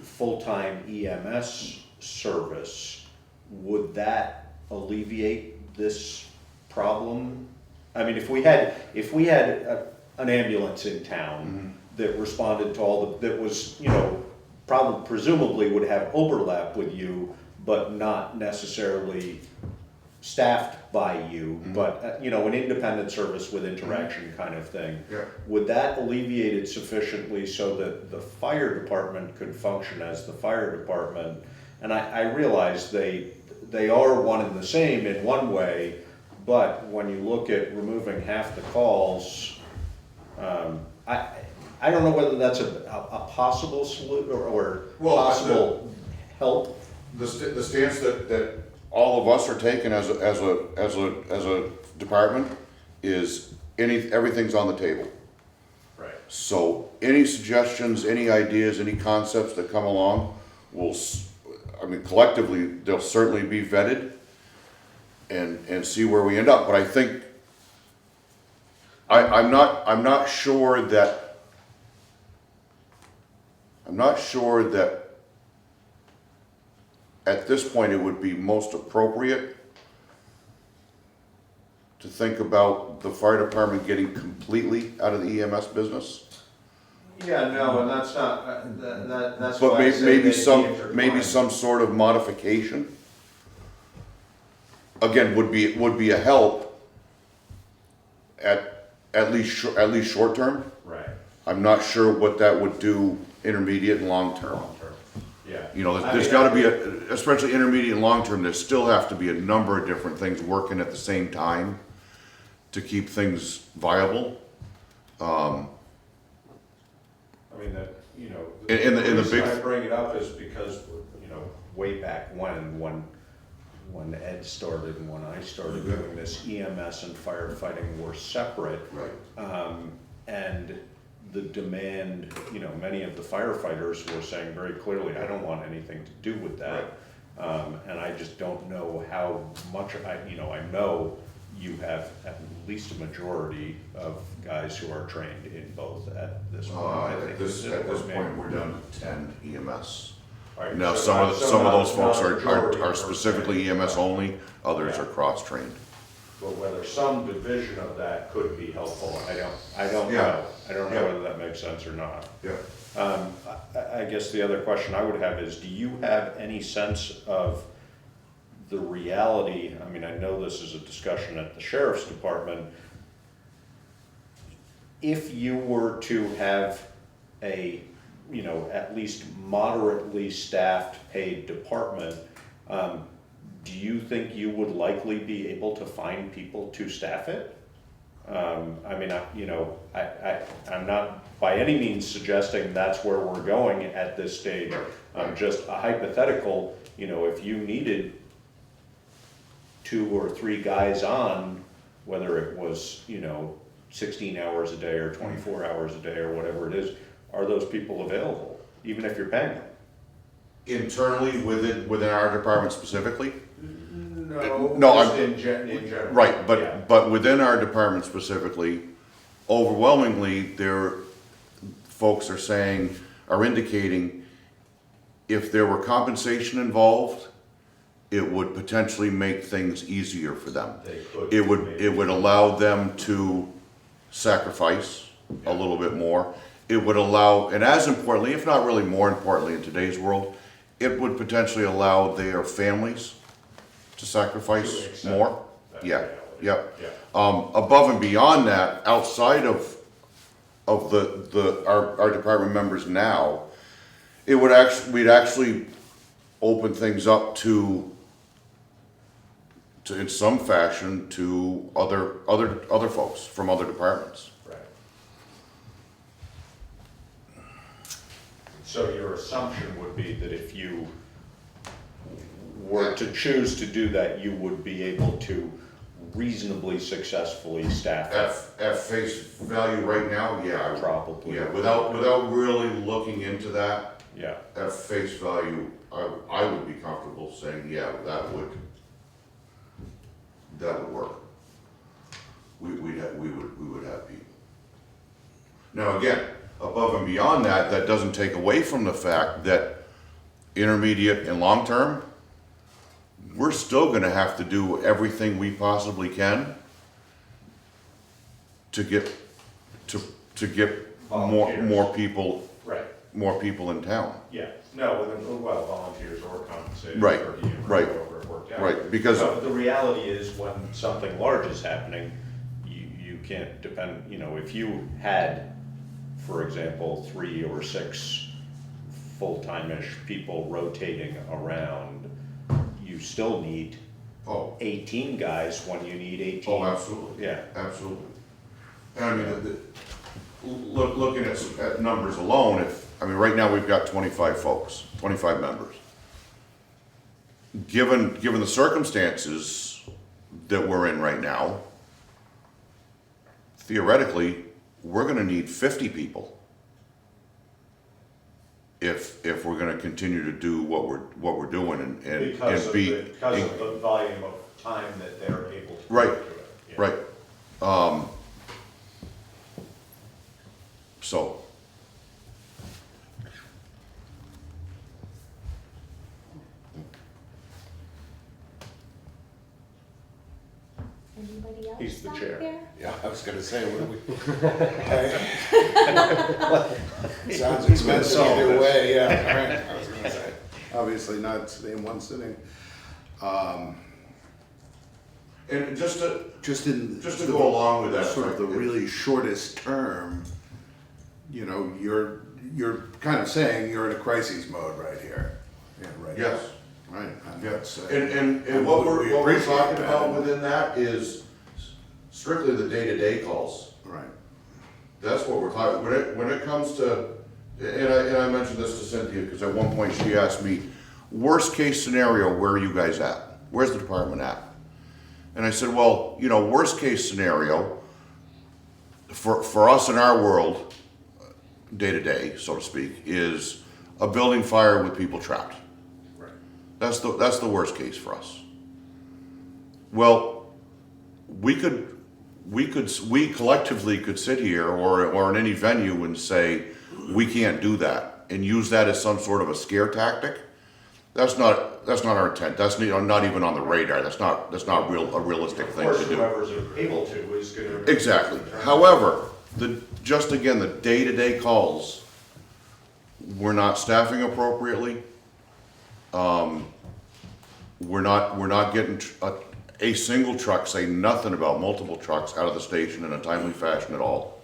full-time EMS service, would that alleviate this problem? I mean, if we had an ambulance in town that responded to all that was, you know, presumably would have overlap with you, but not necessarily staffed by you, but you know, an independent service with interaction kind of thing. Yeah. Would that alleviate it sufficiently so that the fire department could function as the fire department? And I realize they are one and the same in one way, but when you look at removing half the calls, I don't know whether that's a possible solution or possible help. The stance that all of us are taking as a department is everything's on the table. Right. So any suggestions, any ideas, any concepts that come along collectively, they'll certainly be vetted and see where we end up. But I think I'm not sure that at this point it would be most appropriate to think about the fire department getting completely out of the EMS business. Yeah, no, and that's not, that's But why I say maybe they maybe some sort of modification, again, would be a help at least short term. Right. I'm not sure what that would do intermediate and long term. Yeah. You know, there's got to be especially intermediate and long term, there still have to be a number of different things working at the same time to keep things viable. The the reason big I bring it up is because, you know, way back when Ed started and when I started doing this, EMS and firefighting were separate. Right. And the demand, you know, many of the firefighters were saying very clearly, I don't want anything to do with that. And I just don't know how much I know you have at least a majority of guys who are trained in both at this point. At this point, we're down to 10 EMS. Right, Now, so some of those folks not a majority are per se. specifically EMS only, others Yeah. are cross-trained. But whether some division of that could be helpful, I don't Yeah. know. I don't know Yeah. whether that makes sense or not. Yeah. I guess the other question I would have is, do you have any sense of the reality? I mean, I know this is a discussion at the sheriff's department. If you were to have a, you know, at least moderately staffed paid department, do you think you would likely be able to find people to staff it? I mean, I'm not by any means suggesting that's where we're going at this stage. Just a hypothetical, you know, if you needed 2 or 3 guys on, whether it was, you know, 16 hours a day or 24 hours a day or whatever it is, are those people available, even if you're paying them? Internally, within our department specifically? No, No, just I'm- in general. Right, Yeah. but within our department specifically, overwhelmingly, folks are indicating if there were compensation involved, it would potentially make things easier for them. They could. It would allow them to sacrifice a little bit more. It would allow, and as importantly, if not really more importantly in today's world, it would potentially allow their families to To sacrifice accept more. that Yeah, reality. yep. Yeah. Above and beyond that, outside of our department members now, we'd actually open things up to in some fashion to other folks from other departments. Right. So your assumption would be that if you were to choose to do that, you would be able to reasonably successfully staff it? At face value right now, yeah, I would. Probably. Yeah, without really looking into that, Yeah, at face value, I would be comfortable saying, yeah, that would work. We would have people. Now, again, above and beyond that, that doesn't take away from the fact that intermediate and long term, we're still gonna have to do everything we possibly can to get Volunteers. more people in town. yeah. No, well, volunteers or compensated. Right, or even right, however it worked out. right, because- So the reality is, when something large is happening, you can't depend, you know, if you had, for example, 3 or 6 full-time-ish people rotating around, you still need Oh, 18 guys when you need 18. oh, absolutely. Yeah. Absolutely. And I mean, looking at numbers alone, right now we've got 25 folks, 25 members. Given the circumstances that we're in right now, theoretically, we're gonna need 50 people if we're gonna continue to do what we're doing and Because of be. the volume of time that they're able to. Right, do it. Yeah. Right. So, Anybody else He's the out chair. there? Yeah, I was gonna say, what do we? Sounds expensive either way, yeah, right, I was gonna say. obviously not in one sitting. And just to go along with that, Sort of the really shortest term, you know, you're kind of saying you're in a crisis mode right here. Yeah, right. yes. Right. And Yeah, that's, and what we we're appreciate talking that. about within that is strictly the day-to-day calls. Right. That's what we're talking, when it comes to, and I mentioned this to Cynthia, because at one point she asked me, worst case scenario, where are you guys at? Where's the department at? And I said, well, you know, worst case scenario, for us in our world, day-to-day, so to speak, is a building fire with people trapped. Right. That's the worst case for us. Well, we collectively could sit here or in any venue and say, we can't do that, and use that as some sort of a scare tactic That's not our intent. That's not even on the radar. That's not a realistic Of thing course, to do. whoever's able to is gonna. Exactly. However, just again, the day-to-day calls, we're not staffing appropriately. We're not getting a single truck, say nothing about multiple trucks out of the station in a timely fashion at all.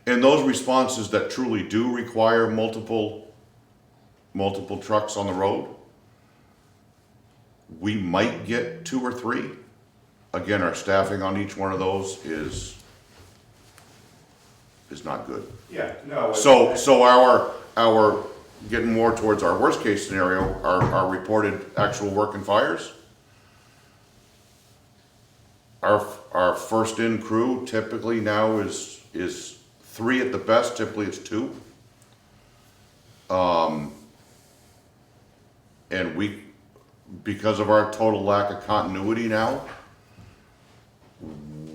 And those responses that truly do require multiple trucks on the road, we might get 2 or 3. Again, our staffing on each one of those is not good. Yeah, no. So our getting more towards our worst case scenario, our reported actual work and fires. Our first in crew typically now is 3 at the best, typically it's 2. And because of our total lack of continuity now,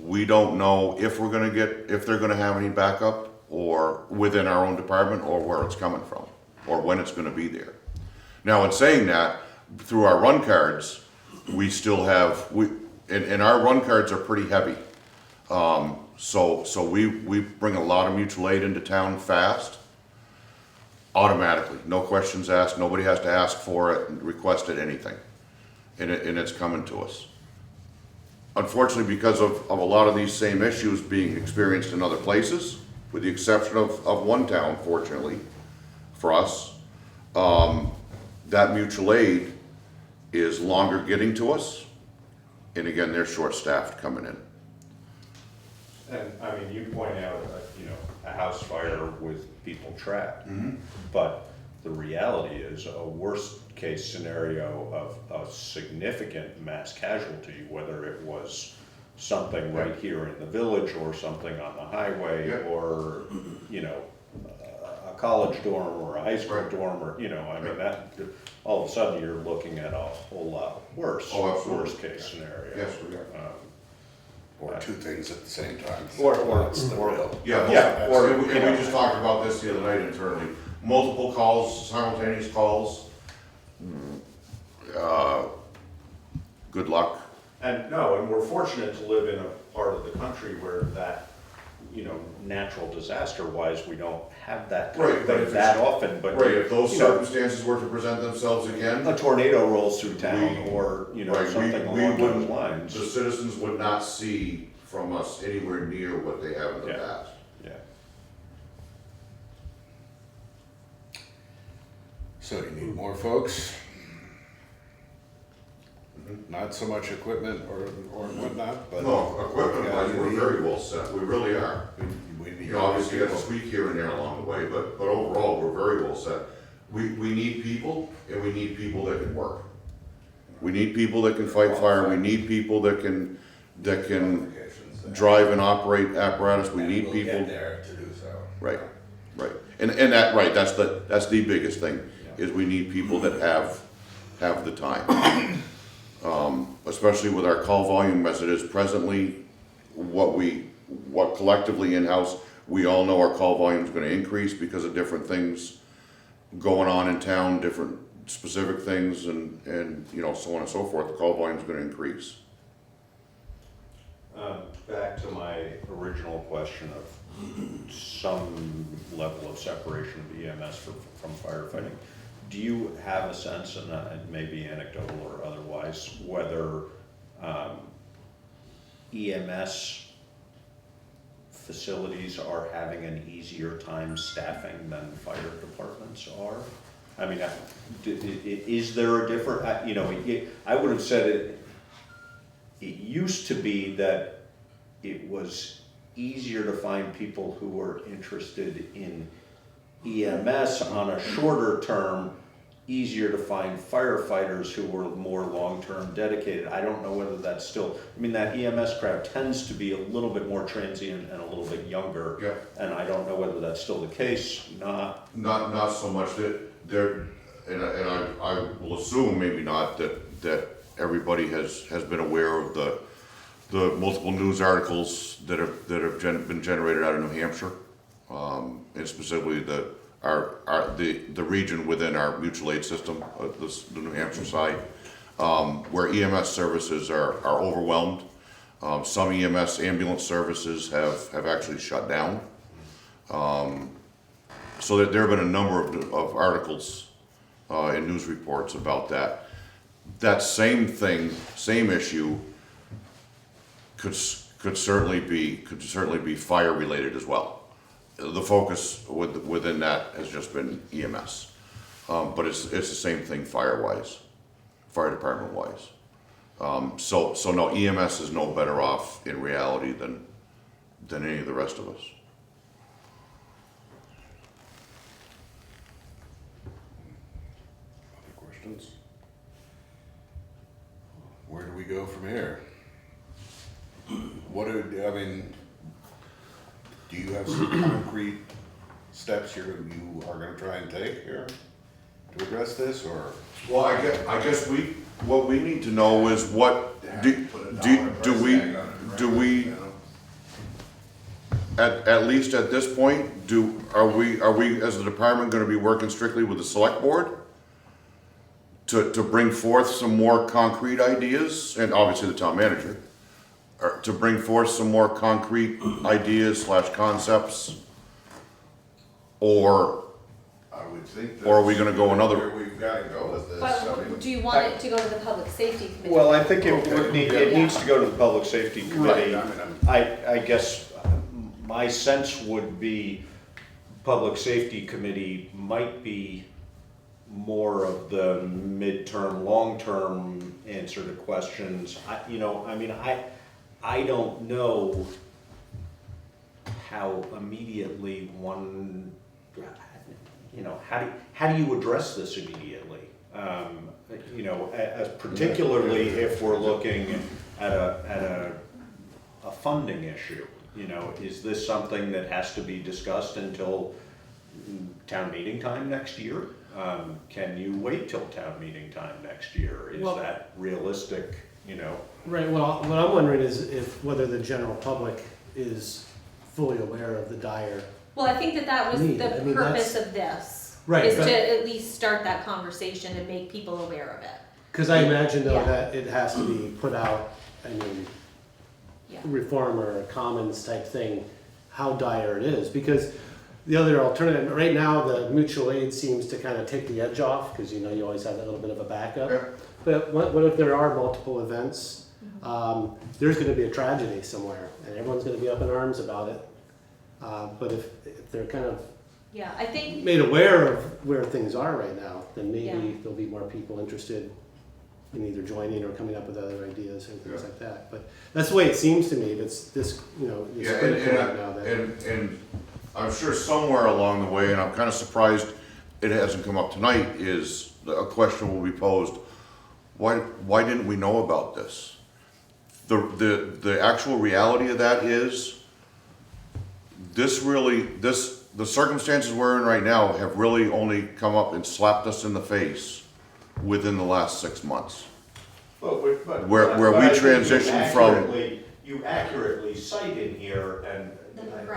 we don't know if they're gonna have any backup or within our own department or where it's coming from or when it's gonna be there. Now, in saying that, through our run cards, we still have, and our run cards are pretty heavy. So we bring a lot of mutual aid into town fast, automatically, no questions asked, nobody has to ask for it, request it, anything. And it's coming to us. Unfortunately, because of a lot of these same issues being experienced in other places, with the exception of one town, fortunately, for us, that mutual aid is longer getting to us, and again, they're short-staffed coming in. And, I mean, you point out, a house fire with people trapped. But the reality is a worst-case scenario of a significant mass casualty, whether it was something right here in the village or something on the highway Yeah. or, a college dorm or a high school Right. dorm or, I mean, that, all of a sudden you're looking at a whole lot worse, Oh, absolutely. worst-case scenario. Yes, we are. Or 2 things at the same time. Or- That's the real. Yeah, Or, and we just talked about this the other night internally, multiple calls, simultaneous calls. Good luck. And we're fortunate to live in a part of the country where that, natural disaster wise, we don't have that kind Right, of but thing if that it's- often, but. Right, if those you know, circumstances were to present themselves again, a tornado rolls through town We- or, right, something we along those wouldn't, lines. the citizens would not see from us anywhere near what they have in the Yeah. past. Yeah. So you need more folks? Not so much equipment or whatnot, but. No, equipment wise, we're very well set, we really are. We need. You know, obviously you got to tweak here and there along the way, but overall, we're very well set. We need people, and we need people that can work. We need people that can fight fire, we need people that can drive and operate apparatus, we need people. We'll get there to do so. Right, and that's the biggest thing, is we need people that have the time. Especially with our call volume as it is presently, what collectively in-house, we all know our call volume is gonna increase because of different things going on in town, different specific things, and so on and so forth, the call volume is gonna increase. Back to my original question of some level of separation of EMS from firefighting. Do you have a sense, and it may be anecdotal or otherwise, whether EMS facilities are having an easier time staffing than fire departments are? I mean, is there a different, I would have said it used to be that it was easier to find people who were interested in EMS on a shorter term, easier to find firefighters who were more long-term dedicated. I don't know whether that's still, that EMS crowd tends to be a little bit more transient and a little bit younger. Yeah. And I don't know whether that's still the case, not. Not so much that there, and I will assume maybe not that everybody has been aware of the multiple news articles that have been generated out of New Hampshire, and specifically the the region within our mutual aid system, the New Hampshire side, where EMS services are overwhelmed. Some EMS ambulance services have actually shut down. So that there have been a number of articles in news reports about that. That same thing, same issue could certainly be fire related as well. The focus within that has just been EMS, but it's the same thing fire department wise. So no, EMS is no better off in reality than any of the rest of us. Other questions? Where do we go from here? Do you have some concrete steps you are gonna try and take here to address this, or? Well, I guess what we need to know is what, do we, at least at this point, are we as a department gonna be working strictly with the select board? To bring forth some more concrete ideas, and obviously the town manager, to bring forth some more concrete ideas / concepts? Or I would think Or are we gonna go another- where we've gotta go with this. I mean, But do you want it to go to the public safety committee? Well, I think it Okay. would need, it needs to go to the Public Safety Committee. Right, I mean, I guess my sense would be Public Safety Committee might be more of the midterm, long-term answer to questions. I don't know how immediately one, how do you address this immediately? As particularly if we're looking at a funding issue, is this something that has to be discussed until town meeting time next year? Can you wait till town meeting time next year? Is Well- that realistic, Right, well, what I'm wondering is whether the general public is fully aware of the dire. Well, I think that was Need. the I mean, purpose that's- of this. Right, Is but- to at least start that conversation and make people aware of it. Because I imagine though Yeah. that it has to be put out, Yeah. reform or a commons type thing, how dire it is. Because the other alternative, right now, the mutual aid seems to kind of take the edge off, because you always have that little bit of a backup. Yeah. But what if there are multiple events? There's gonna be a tragedy somewhere, and everyone's gonna be up in arms about it. But if they're kind of Yeah, I think, made aware of where things are right now, then maybe Yeah. there'll be more people interested in either joining or coming up with other ideas and things Yeah. like that. But that's the way it seems to me. That's this, Yeah, it's critical right now that. and I'm sure somewhere along the way, and I'm kind of surprised it hasn't come up tonight, is a question will be posed, why didn't we know about this? The actual reality of that is, the circumstances we're in right now have really only come up and slapped us in the face within the last 6 months. Where we transitioned from- You accurately cite in here, and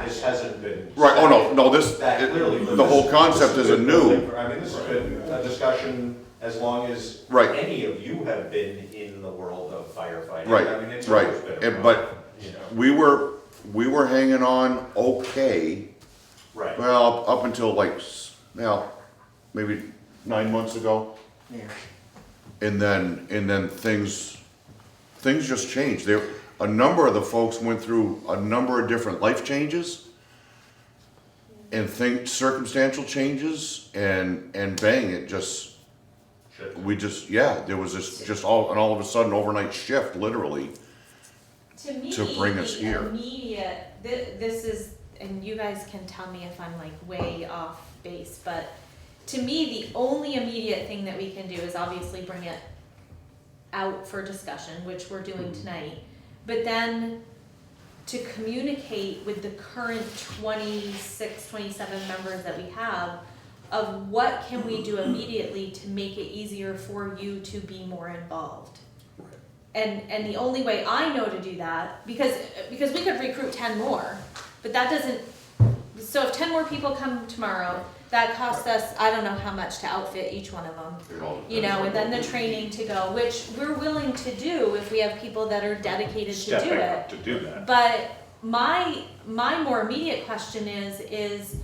this hasn't been. Right, oh no, this, that clearly, but the whole this concept has isn't been new. building for- I mean, this has been a discussion as long as Right. any of you have been in the world of firefighting. Right, I mean, it's right. always been And- around, but- you know. We were hanging on okay, Right. well, up until maybe 9 months ago. And then things just changed. A number of the folks went through a number of different life changes and circumstantial changes, and bang, there was this all of a sudden overnight shift, literally. to me, To bring us the here. immediate, this is, and you guys can tell me if I'm like way off base, but to me, the only immediate thing that we can do is obviously bring it out for discussion, which we're doing tonight. But then to communicate with the current 26, 27 members that we have of what can we do immediately to make it easier for you to be more involved. And the only way I know to do that, because we could recruit 10 more, but that doesn't, so if 10 more people come tomorrow, that costs us, I don't know how much to outfit each one of them. It all You depends know, on and then what the we- training to go, which we're willing to do if we have people that are dedicated to do Stepping it. up to do that. But my more immediate question is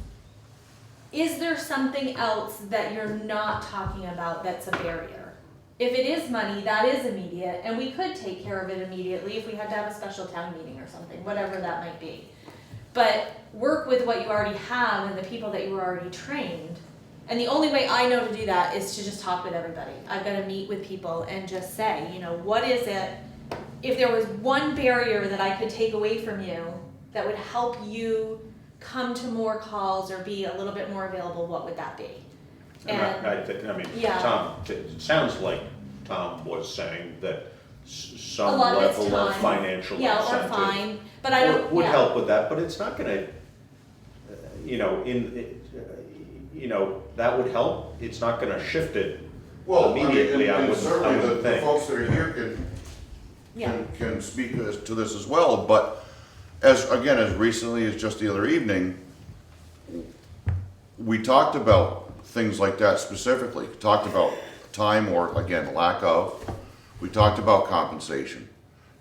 there something else that you're not talking about that's a barrier? If it is money, that is immediate, and we could take care of it immediately if we had to have a special town meeting or something, whatever that might be. But work with what you already have and the people that you were already trained. And the only way I know to do that is to just talk with everybody. I've got to meet with people and just say, you know, what is it? If there was one barrier that I could take away from you that would help you come to more calls or be a little bit more available, what would that be? And And I mean, yeah. Tom, it sounds like Tom was saying that a some lot of it's level of time. financial Yeah, or incentive fine, but I don't, would yeah. help with that, but it's not gonna, that would help, it's not gonna shift it Well, I mean, immediately, I and wouldn't certainly the think. folks that are here Yeah. can speak to this as well, but as recently as just the other evening, we talked about things like that specifically, talked about time or, again, lack of, we talked about compensation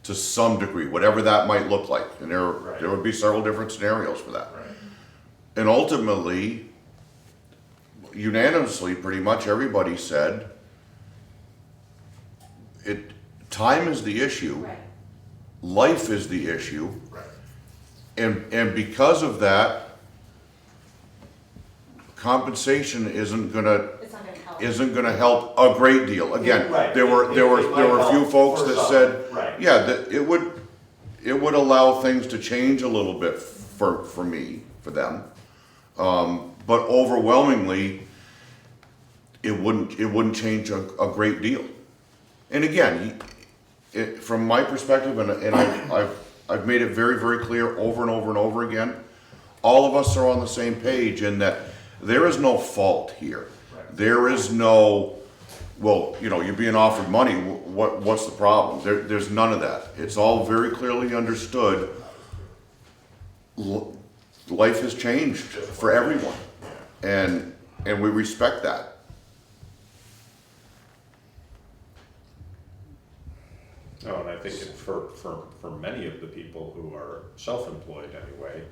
to some degree, whatever that might look like, and there would be several different scenarios for that. And ultimately, unanimously, pretty much everybody said, time is the issue, Right. life is the issue. And because of that, compensation isn't gonna It's not gonna help. help a great deal. Again, Right. there were a few folks that said, Right. yeah, that it would allow things to change a little bit for them. But overwhelmingly, it wouldn't change a great deal. And again, from my perspective, and I've made it very, very clear over and over and over again, all of us are on the same page in that there is no fault here. There is no, well, you're being offered money, what's the problem? There's none of that. It's all very clearly understood. Life has changed for everyone, and we respect that. No, and I think for many of the people who are self-employed anyway,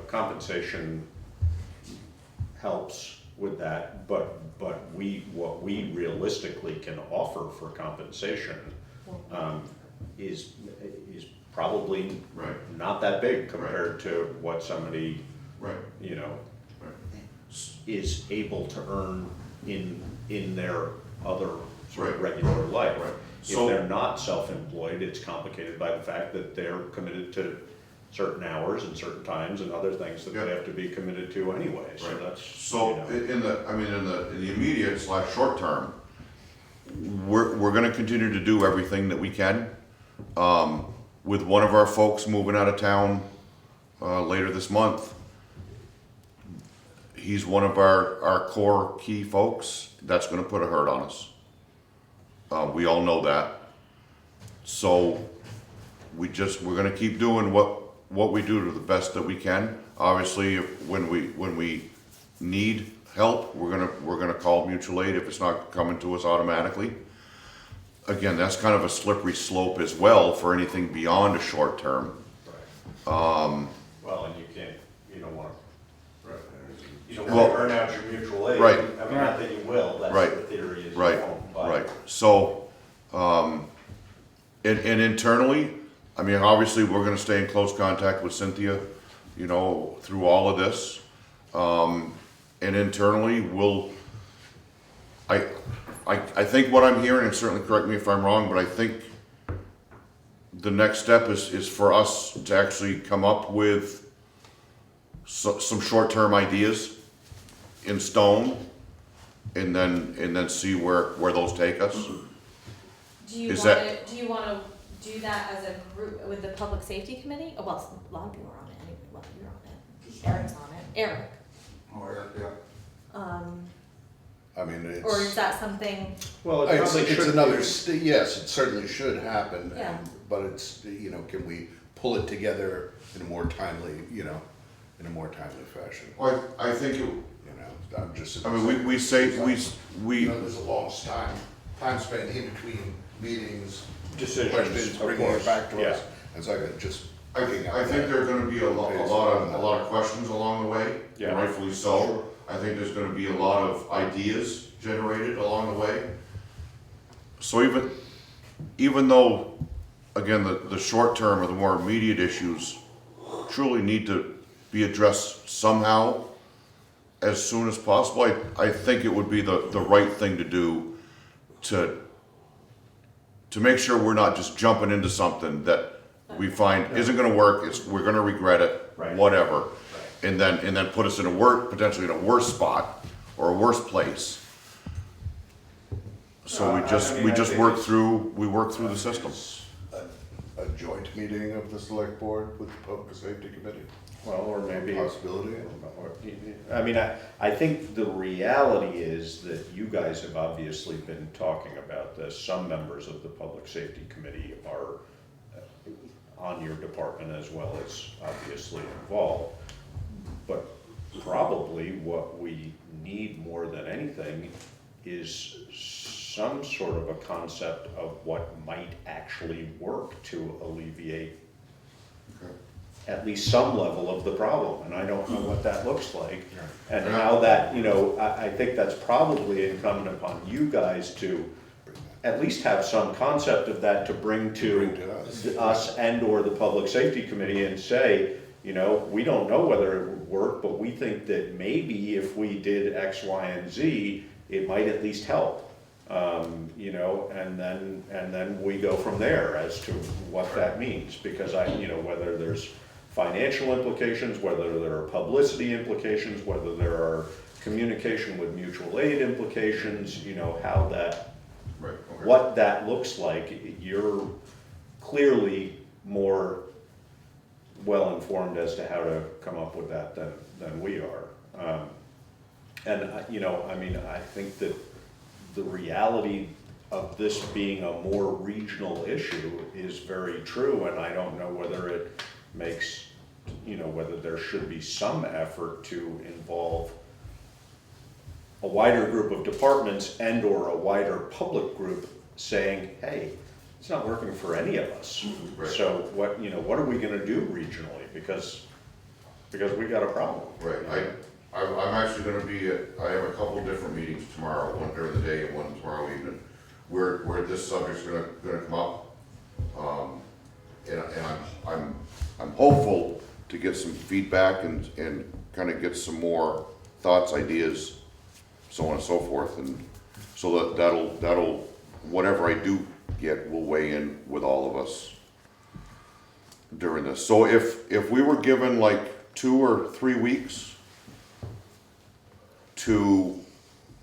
compensation helps with that, but what we realistically can offer for compensation is probably Right. not that big compared to what somebody Right. is able to earn in their other sort of Right. regular life. Right. If So- they're not self-employed, it's complicated by the fact that they're committed to certain hours and certain times and other things that Yeah. they have to be committed to anyway, so Right. that's, So in the immediate / short term, we're gonna continue to do everything that we can. With one of our folks moving out of town later this month, he's one of our core key folks. That's gonna put a hurt on us. We all know that. So we're gonna keep doing what we do to the best that we can. Obviously, when we need help, we're gonna call mutual aid if it's not coming to us automatically. Again, that's kind of a slippery slope as well for anything beyond a short term. well, and you don't wanna Well- earn out your mutual aid. Right. I mean, not that you will, that's Right. the theory is you Right, won't, but. right. So, and internally, I mean, obviously, we're gonna stay in close contact with Cynthia, through all of this. And internally, I think what I'm hearing, and certainly correct me if I'm wrong, but I think the next step is for us to actually come up with some short-term ideas in stone, and then see where those take us. Do you Is wanna, that- do you wanna do that as a group with the public safety committee? Oh, well, a lot of people are on it anyway, well, you're on it, Eric's on it, Eric. I mean, it's. Or is that something, Well, it It's, probably it's should another, be. yes, it certainly should happen. Yeah. But it's, can we pull it together in a more timely, in a more timely fashion, Well, I think, you know, I'm just. I mean, we say, You know, there's a long time spent in between meetings, Decisions, questions, of bringing it course, back to yeah. us, and so I could just. I think there are gonna be a lot of questions along the way, Yeah. and rightfully so. I think there's gonna be a lot of ideas generated along the way. So even though, again, the short term or the more immediate issues truly need to be addressed somehow as soon as possible, I think it would be the right thing to do to make sure we're not just jumping into something that we find isn't gonna work, we're gonna regret it, Right. whatever. And then put us in potentially in a worse spot or a worse place. So we I just mean, I think work it's- through the system. A joint meeting of the select board with the public safety committee, Well, or maybe. possibility. I mean, I think the reality is that you guys have obviously been talking about this. Some members of the Public Safety Committee are on your department as well as obviously involved. But probably what we need more than anything is some sort of a concept of what might actually work to alleviate at least some level of the problem, and I don't know what that looks like. And how that, you know, I think that's probably incumbent upon you guys to at least have some concept of that to bring to us and or the Public Safety Committee and say, you know, we don't know whether it would work, but we think that maybe if we did X, Y, and Z, it might at least help. You know, and then we go from there as to what that means, because you know, whether there's financial implications, whether there are publicity implications, whether there are communication with mutual aid implications, you know, how that, Right, okay. what that looks like, you're clearly more well-informed as to how to come up with that than we are. You know, I mean, I think that the reality of this being a more regional issue is very true, and I don't know whether it makes, you know, whether there should be some effort to involve a wider group of departments and or a wider public group saying, hey, it's not working for any of us. Right. So what, you know, what are we gonna do regionally? Because we got a problem. Right, I'm actually gonna be I have a couple different meetings tomorrow, one during the day and one tomorrow evening, where this subject's gonna come up. And I'm hopeful to get some feedback and kind of get some more thoughts, ideas, so on and so forth, and so that'll whatever I do get will weigh in with all of us during this. So if we were given like 2 or 3 weeks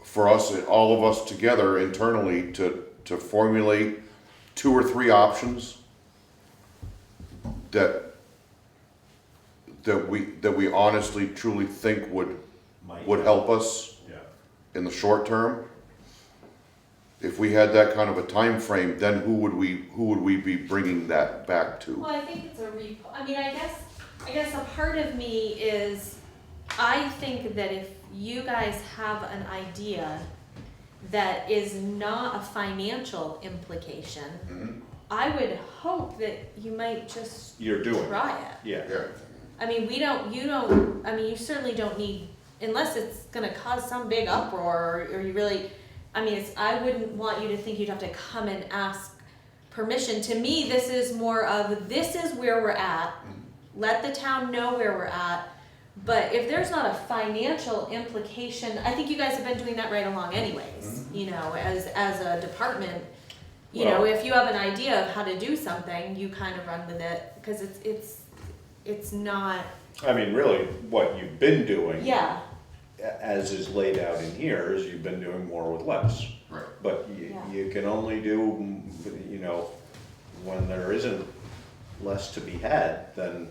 for us, all of us together internally to formulate 2 or 3 options that we honestly truly think would help us Yeah. in the short term. If we had that kind of a time frame, then who would we be bringing that back to? Well, I think it's I mean, I guess a part of me is, I think that if you guys have an idea that is not a financial implication, Mhm. I would hope that you might just You're doing it. try it. Yeah. Yeah, I mean, you certainly don't need, unless it's gonna cause some big uproar, or you really, I mean, I wouldn't want you to think you'd have to come and ask permission. To me, this is more of, this is where we're at, let the town know where we're at, but if there's not a financial implication, I think you guys have been doing that right along anyways, you know, as a department. You know, Well- if you have an idea of how to do something, you kind of run with it, because it's not, I mean, really, what you've been doing. yeah, As is laid out in here, is you've been doing more with less. right. But Yeah. you can only do, you know, when there isn't less to be had, then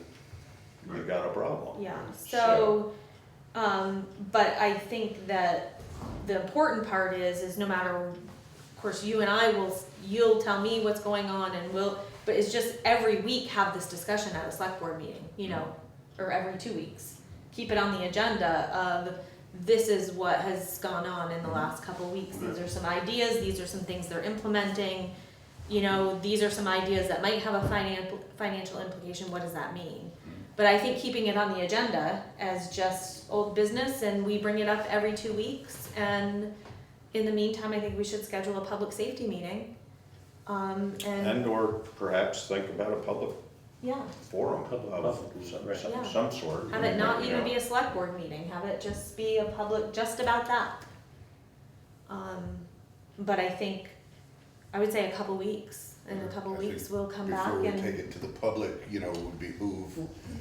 you got a problem. yeah, so, but I think that the important part is no matter, of course, you and I you'll tell me what's going on, and but it's just every week have this discussion at a select board meeting, you know, or every 2 weeks. keep it on the agenda of, this is what has gone on in the last couple of weeks. These are some ideas, these are some things they're implementing. You know, these are some ideas that might have a financial implication, what does that mean? But I think keeping it on the agenda as just old business, and we bring it up every 2 weeks, and in the meantime, I think we should schedule a public safety meeting. And or perhaps think about a public Yeah, forum Public- of right. some sort. have it not You even know. be a select board meeting, have it just be a public, just about that. But I think, I would say a couple weeks, in a couple I weeks, think we'll come back Before we take and, it to the public, you know, it would behoove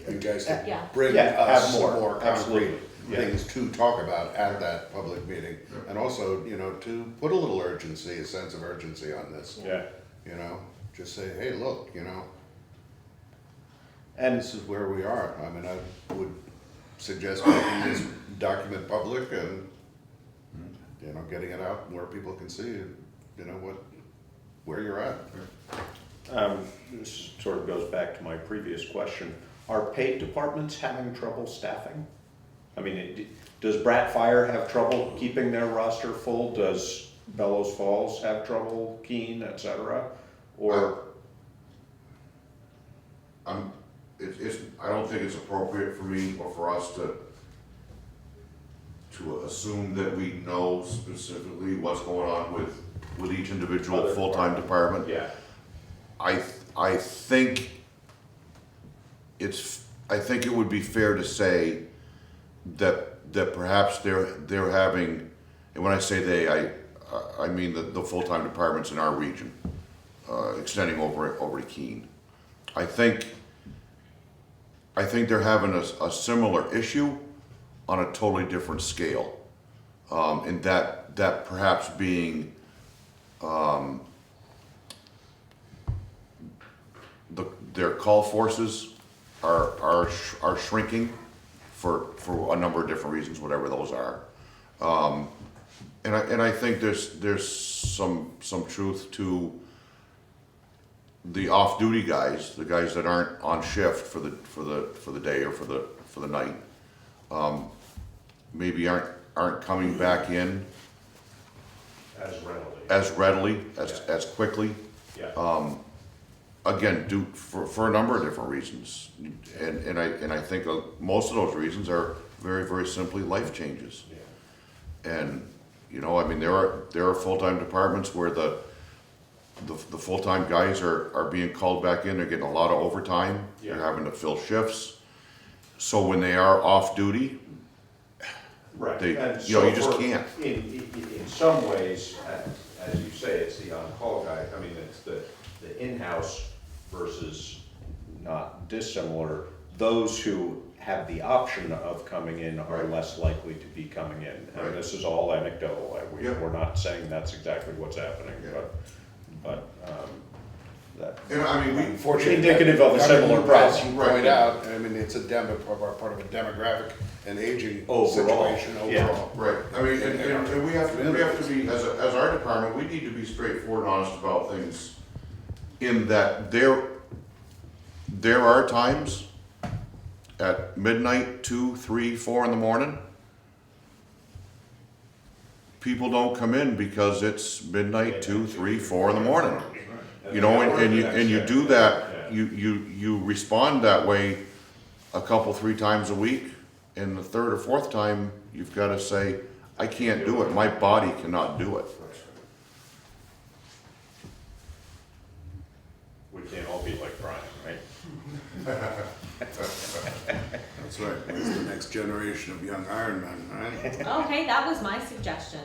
you guys to Yeah. bring Yeah, us have some more, more concrete absolutely, yeah. things to talk about at that public meeting. And also, you know, to put a little urgency, a sense of urgency on this, Yeah, you know? Just say, hey, look, you know, and this is where we are. I mean, I would suggest making this document public and, you know, getting it out where people can see, you know, where you're at. this sort of goes back to my previous question. Are paid departments having trouble staffing? I mean, does Brat Fire have trouble keeping their roster full? Does Bellows Falls have trouble, Keene, et cetera? Or, I don't think it's appropriate for me or for us to assume that we know specifically what's going on with each individual Other full-time department. yeah, I think it would be fair to say that perhaps they're having, and when I say they, I mean the full-time departments in our region, extending over to Keene. I think they're having a similar issue on a totally different scale. And that perhaps being their call forces are shrinking for a number of different reasons, whatever those are. And I think there's some truth to the off-duty guys, the guys that aren't on shift for the day or for the night, maybe aren't coming back in as readily. as quickly. Yeah. Again, for a number of different reasons, and I think most of those reasons are very, very simply life changes. Yeah. And you know, I mean, there are full-time departments where the full-time guys are being called back in. They're getting a lot of overtime. Yeah. They're having to fill shifts. So when they are off duty, Right. They- And you know, you so just for- can't. In some ways, as you say, it's the on-call guy, I mean, it's the in-house versus not dissimilar. Those who have the option of coming in are Right. less likely to be coming in. Right. And this is all anecdotal, Yeah. we're not saying that's exactly what's happening, Yeah. but that. and I mean, Unfortunately, Indicative of a similar as problem. you point out, I mean, it's part of a demographic and aging Overall, situation yeah. overall. right, I mean, and we have to be, as our department, we need to be straightforward and honest about things in that there are times at midnight, 2, 3, 4 in the morning, people don't come in because it's midnight, 2, 3, 4 in the morning. You know, and you do that, you respond that way a couple, 3 times a week, and the 3rd or 4th time, you've gotta say, I can't do it, my body cannot do it. We can't all be like Brian, right? That's right, it's the next generation of young Ironmen, right? okay, that was my suggestion.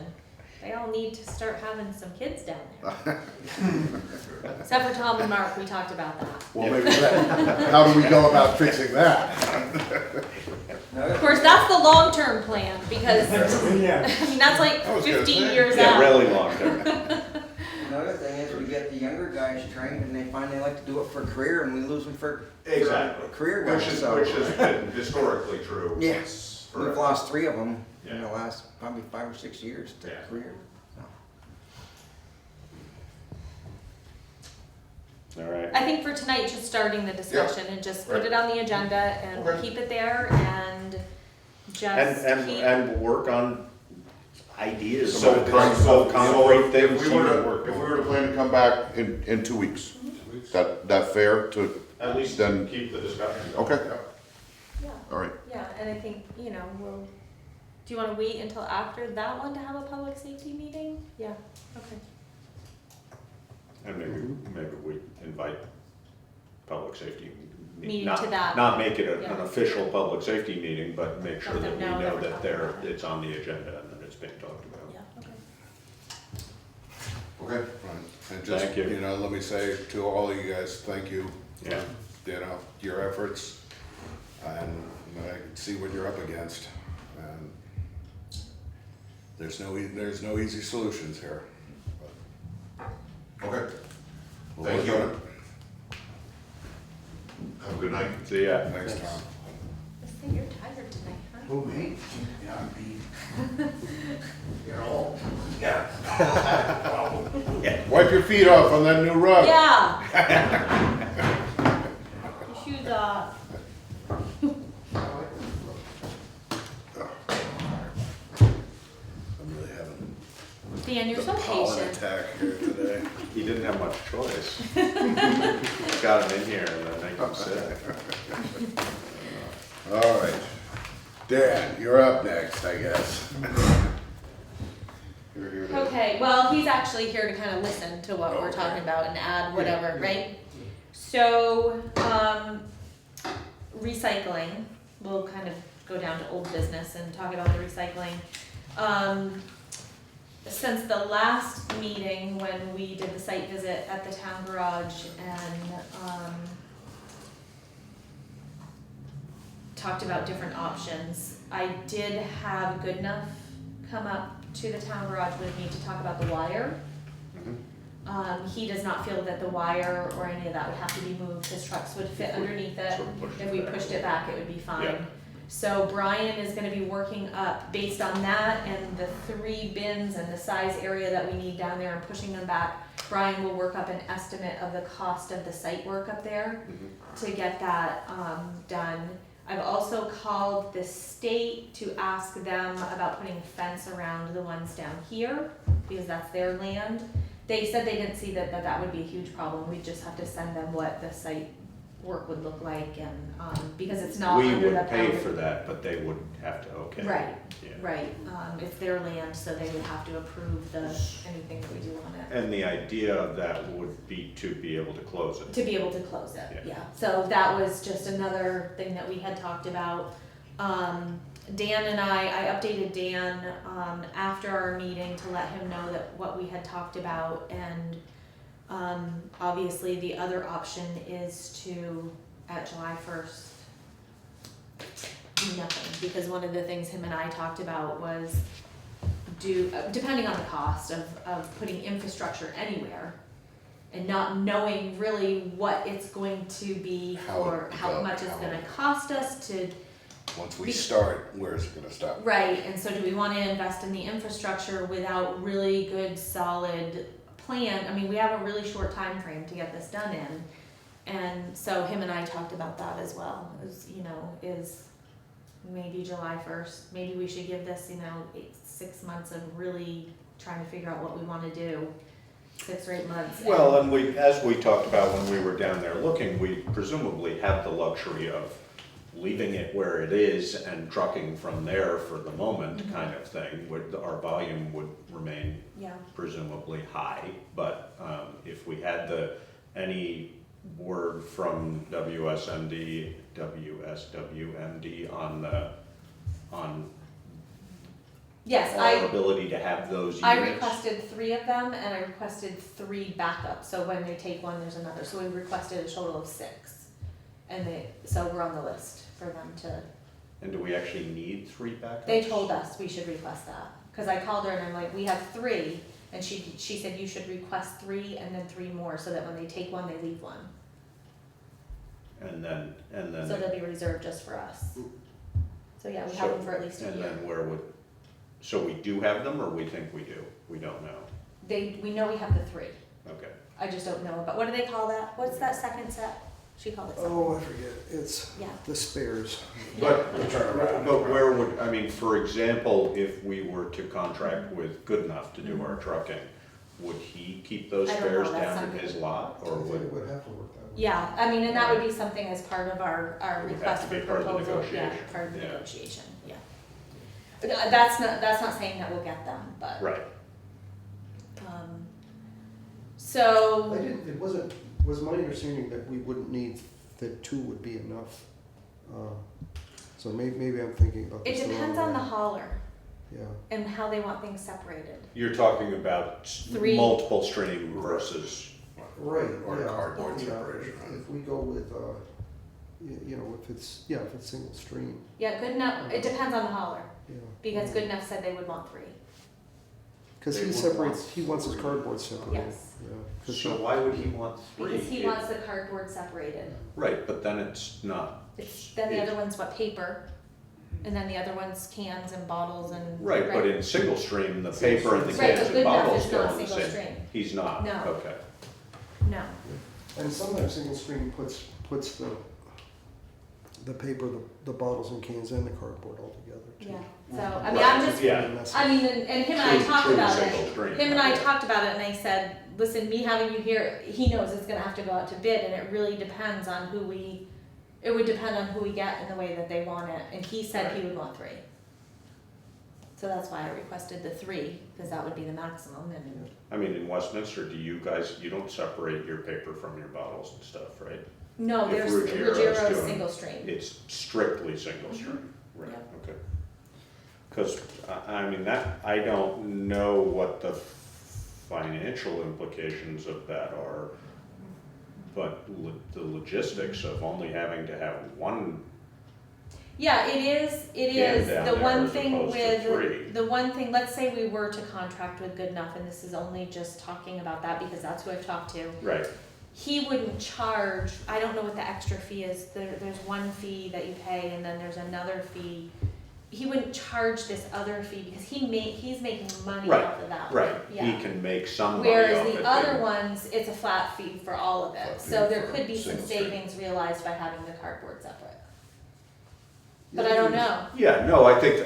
They all need to start having some kids down there. Except for Tom and Mark, we talked about that. Well, maybe how do we go about fixing that? Of course, that's the long-term plan, because, Yeah. I mean, that's like I was gonna 15 say, years Yeah, out. really long term. Another thing is we get the younger guys trained and they find they like to do it for a career and we lose them for Exactly. career guys. so- Which has been historically true. Yes, we've Correct. lost 3 of them in the Yeah. last probably 5 or 6 years to Yeah. career. All right. I think for tonight, just starting the discussion and just put it on the agenda and Okay. keep it there, and just keep. And work on ideas So of concrete things. If we were to plan to come back in 2 weeks, that fair to, At least then- keep the discussion going. okay, Yeah, all right. yeah, and I think, we'll, do you wanna wait until after that one to have a public safety meeting? Yeah, okay. And maybe we invite public safety. Meeting not- to that. Not make it an Yeah. official public safety meeting, but make sure Let that them we know know that we're that talking about it. it's on the agenda and that it's being talked about. Yeah, okay. Okay. Right. And just, Thank you. let me say to all of you guys, thank you. Yeah. Your efforts, and I can see what you're up against. And there's no easy solutions here. Okay, We'll Thank work you. on it. have a good night. See ya. Thanks, Tom. I think you're tired tonight, huh? Who, me? Yeah, I'm beat. You're old. Yeah. Wipe your feet off on that new rug. Yeah. Your shoes off. I'm really having Dan, you're the so pollen patient. attack here today. He didn't have much choice. Got him in here and then make him sit. All right. Dan, you're up next, I guess. You're here to. Okay, well, he's actually here to kind of listen to what we're Okay. talking about and add whatever, Yeah. right? So, recycling, we'll kind of go down to old business and talk about the recycling. Since the last meeting, when we did the site visit at the town garage and, talked about different options, I did have Goodenough come up to the town garage with me to talk about the wire. He does not feel that the wire or any of that would have to be moved, his trucks would fit underneath it. Sort of push If we back. pushed it back, it would be fine. Yeah. So Brian is gonna be working up, based on that and the 3 bins and the size area that we need down there and pushing them back, Brian will work up an estimate of the cost of the site work up there to get that, done. I've also called the state to ask them about putting a fence around the ones down here, because that's their land. They said they didn't see that would be a huge problem, we'd just have to send them what the site work would look like and, because it's not We under the. would pay power- for that, but they would have to okay. it. Right, Yeah. right, it's their land, so they would have to approve anything that we do on it. And the idea of that would be to be able to close it. To be able to close it, Yeah. yeah. So that was just another thing that we had talked about. Dan and I updated Dan, after our meeting to let him know that what we had talked about and, obviously the other option is to, at July 1st, do nothing, because one of the things him and I talked about was depending on the cost of putting infrastructure anywhere and not knowing really what it's going to be or how much it's gonna cost us to, Once we start, where's it gonna stop? right, and so do we wanna invest in the infrastructure without really good, solid plan? I mean, we have a really short time frame to get this done in. And so him and I talked about that as well, is maybe July 1st, maybe we should give this, 6 months of really trying to figure out what we wanna do, 6 or 8 months. Well, and as we talked about when we were down there looking, we presumably have the luxury of leaving it where it is and trucking from there for the moment kind of thing. Our volume would remain Yeah, presumably high, but if we had any word from WSWMD on yes, our ability to have those units. I requested 3 of them and I requested 3 backups, so when they take one, there's another, so we requested a total of 6. And so we're on the list for them to, And do we actually need 3 backups? they told us we should request that. Cause I called her and I'm like, we have 3, and she said you should request 3 and then 3 more, so that when they take one, they leave one. And then. So they'll be reserved just for us. So yeah, we have them for at least a And year. then so we do have them, or we think we do? We don't know. We know we have the 3. Okay. I just don't know about, what do they call that? What's that second set? She called it something. Oh, I forget, it's Yeah. the spares. But where would, I mean, for example, if we were to contract with Good Enough to do our trucking, would he keep those I don't know, spares that's down in something- his lot, I or think would? it would have to work that way. Yeah, I mean, and that would be something as part of our Would have request to for be part of the proposal, yeah, negotiation. part of the Yeah. negotiation, yeah. That's not saying that we'll get them, but, Right, um, I so, didn't, it wasn't, was my understanding that we wouldn't need, that two would be enough. So maybe I'm thinking about it this the wrong depends on the way. hauler Yeah, and how they want things separated. you're talking about Three. multiple stream versus, right, Or yeah. cardboard Yeah, separation, if- right? If we go with, you know, if it's single stream, Yeah, Good Enough, it depends on the hauler, yeah. because Good Enough said they would want 3. Because They he would separates, want he wants his three. cardboard separated. Yes. Yeah, 'cause so why would he want three? Because he wants the cardboard separated. Right, but then it's not. Then the other one's what, paper, and then the other one's cans and bottles and. Right, but in single stream, the paper and the Right, cans but and Good Enough bottles is go not in the single same. stream. He's not, No. okay. No, And sometimes single stream puts the paper, the bottles and cans and the cardboard all together too. yeah, so, I mean, Right, I'm just, yeah. I mean, and him and I True- talked true about single it. stream, Him and I yeah. talked about it, and I said, listen, me having you here, he knows it's gonna have to go out to bid, and it really depends on it would depend on who we get and the way that they want it, and he said he would want 3. So that's why I requested the 3, because that would be the maximum, and, I mean, in Westminster, do you guys, you don't separate your paper from your bottles and stuff, right? no, If there's, Ruggiero's Ruggiero's doing- single stream. It's strictly single stream, right, Yeah. okay. Cause, I mean, that, I don't know what the financial implications of that are, but the logistics of only having to have one, Yeah, it is, Can down the there one as thing opposed to 3. with, the one thing, let's say we were to contract with Good Enough, and this is only just talking about that because that's who I've talked to. right, He wouldn't charge, I don't know what the extra fee is, there's one fee that you pay and then there's another fee. He wouldn't charge this other fee because he's making money Right, off of that one, right, yeah. he can make some money off Whereas it. the other and- ones, it's a flat fee for all of Flat it, fee so there for could be some single stream. savings realized by having the cardboard separate. But I don't know. Yeah, no, I think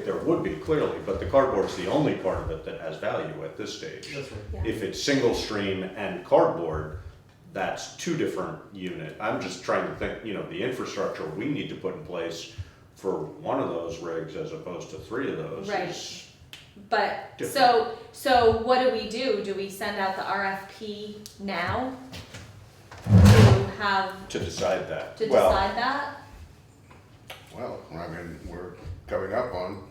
there would be clearly, but the cardboard's the only part of it that has value at this stage. That's right. Yeah. If it's single stream and cardboard, that's 2 different unit. I'm just trying to think, the infrastructure we need to put in place for one of those rigs as opposed to 3 of those Right. is, But, Different. so what do we do? Do we send out the RFP now? To have, to decide that. to Well, decide that? Well, I mean, we're coming up on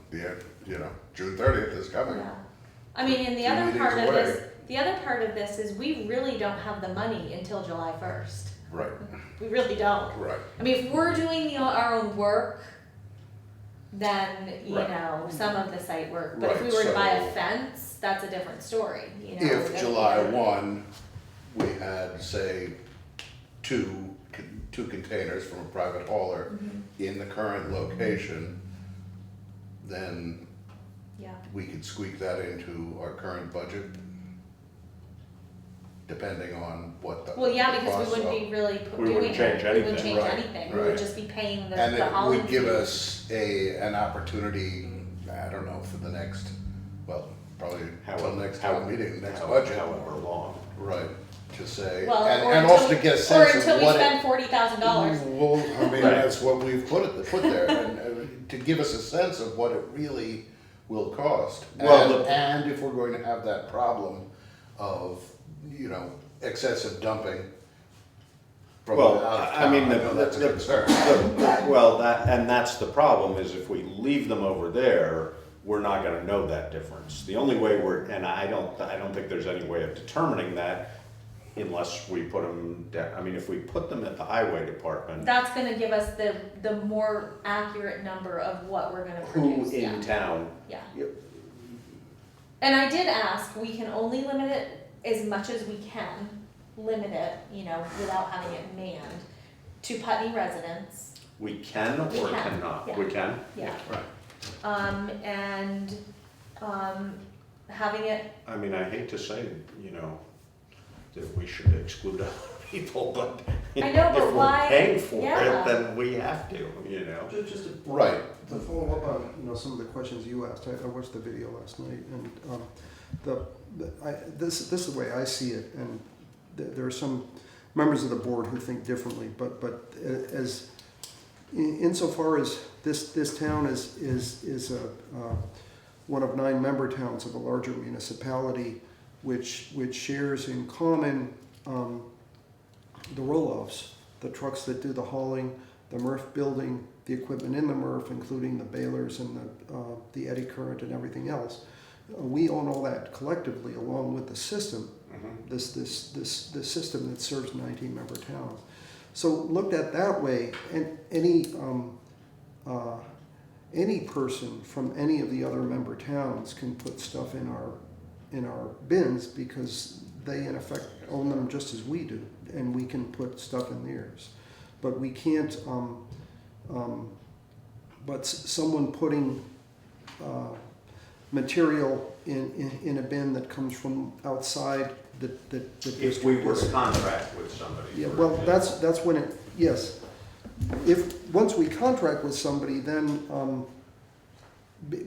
June 30th is coming. Yeah. I mean, and the Two other meetings part of away. this is we really don't have the money until July 1st. Right, We really don't. right. I mean, if we're doing our own work, then, Right. some of the site work, but if we Right, were to buy a so- fence, that's a different story, If that- July 1, we had, say, two containers from a private hauler Mhm. in the current location, then Yeah. we could squeak that into our current budget, depending on what the Well, yeah, because costs we wouldn't are. be really We doing wouldn't change it, we wouldn't anything. change Right, anything, we right. would just be paying the And it hauling would give fee. us an opportunity, I don't know, for the next, well, probably till next town meeting, next budget. However long. Right, to say, Well, and or also until to get a Or sense until of we what spend it. $40,000. Well, I mean, Right. that's what we've put there, and to give us a sense of what it really will cost. Well, And if we're going to have that problem of, excessive dumping from Well, out of I town, mean, I know that's a concern. that's the problem, is if we leave them over there, we're not gonna know that difference. The only way and I don't think there's any way of determining that unless we put them if we put them at the highway department, That's gonna give us the more accurate number of what we're gonna who produce, yeah, in town, yeah. Yep. And I did ask, we can only limit it as much as we can, limit it, without having it manned, to Putney residents, we can We or can, cannot? yeah. We can? yeah. Right. And, having it, I mean, I hate to say, that we should exclude people, but I know, but if we're why- paying for yeah. it, then we have to, you know? Just to, Right. to follow up on, some of the questions you asked, I watched the video last night, and, this is the way I see it, and there are some members of the board who think differently, but as, insofar as this town is one of 9 member towns of a larger municipality, which shares in common the roll-offs, the trucks that do the hauling, the MRF building, the equipment in the MRF, including the balers and the eddy current and everything else. We own all that collectively, along with the system. This system that serves 19 member towns. So looked at that way, and any person from any of the other member towns can put stuff in our bins, because they in effect own them just as we do, and we can put stuff in theirs. But we can't. But someone putting material in a bin that comes from outside the If we were to contract with somebody. yeah, for well, example. that's when it, yes. Once we contract with somebody, then,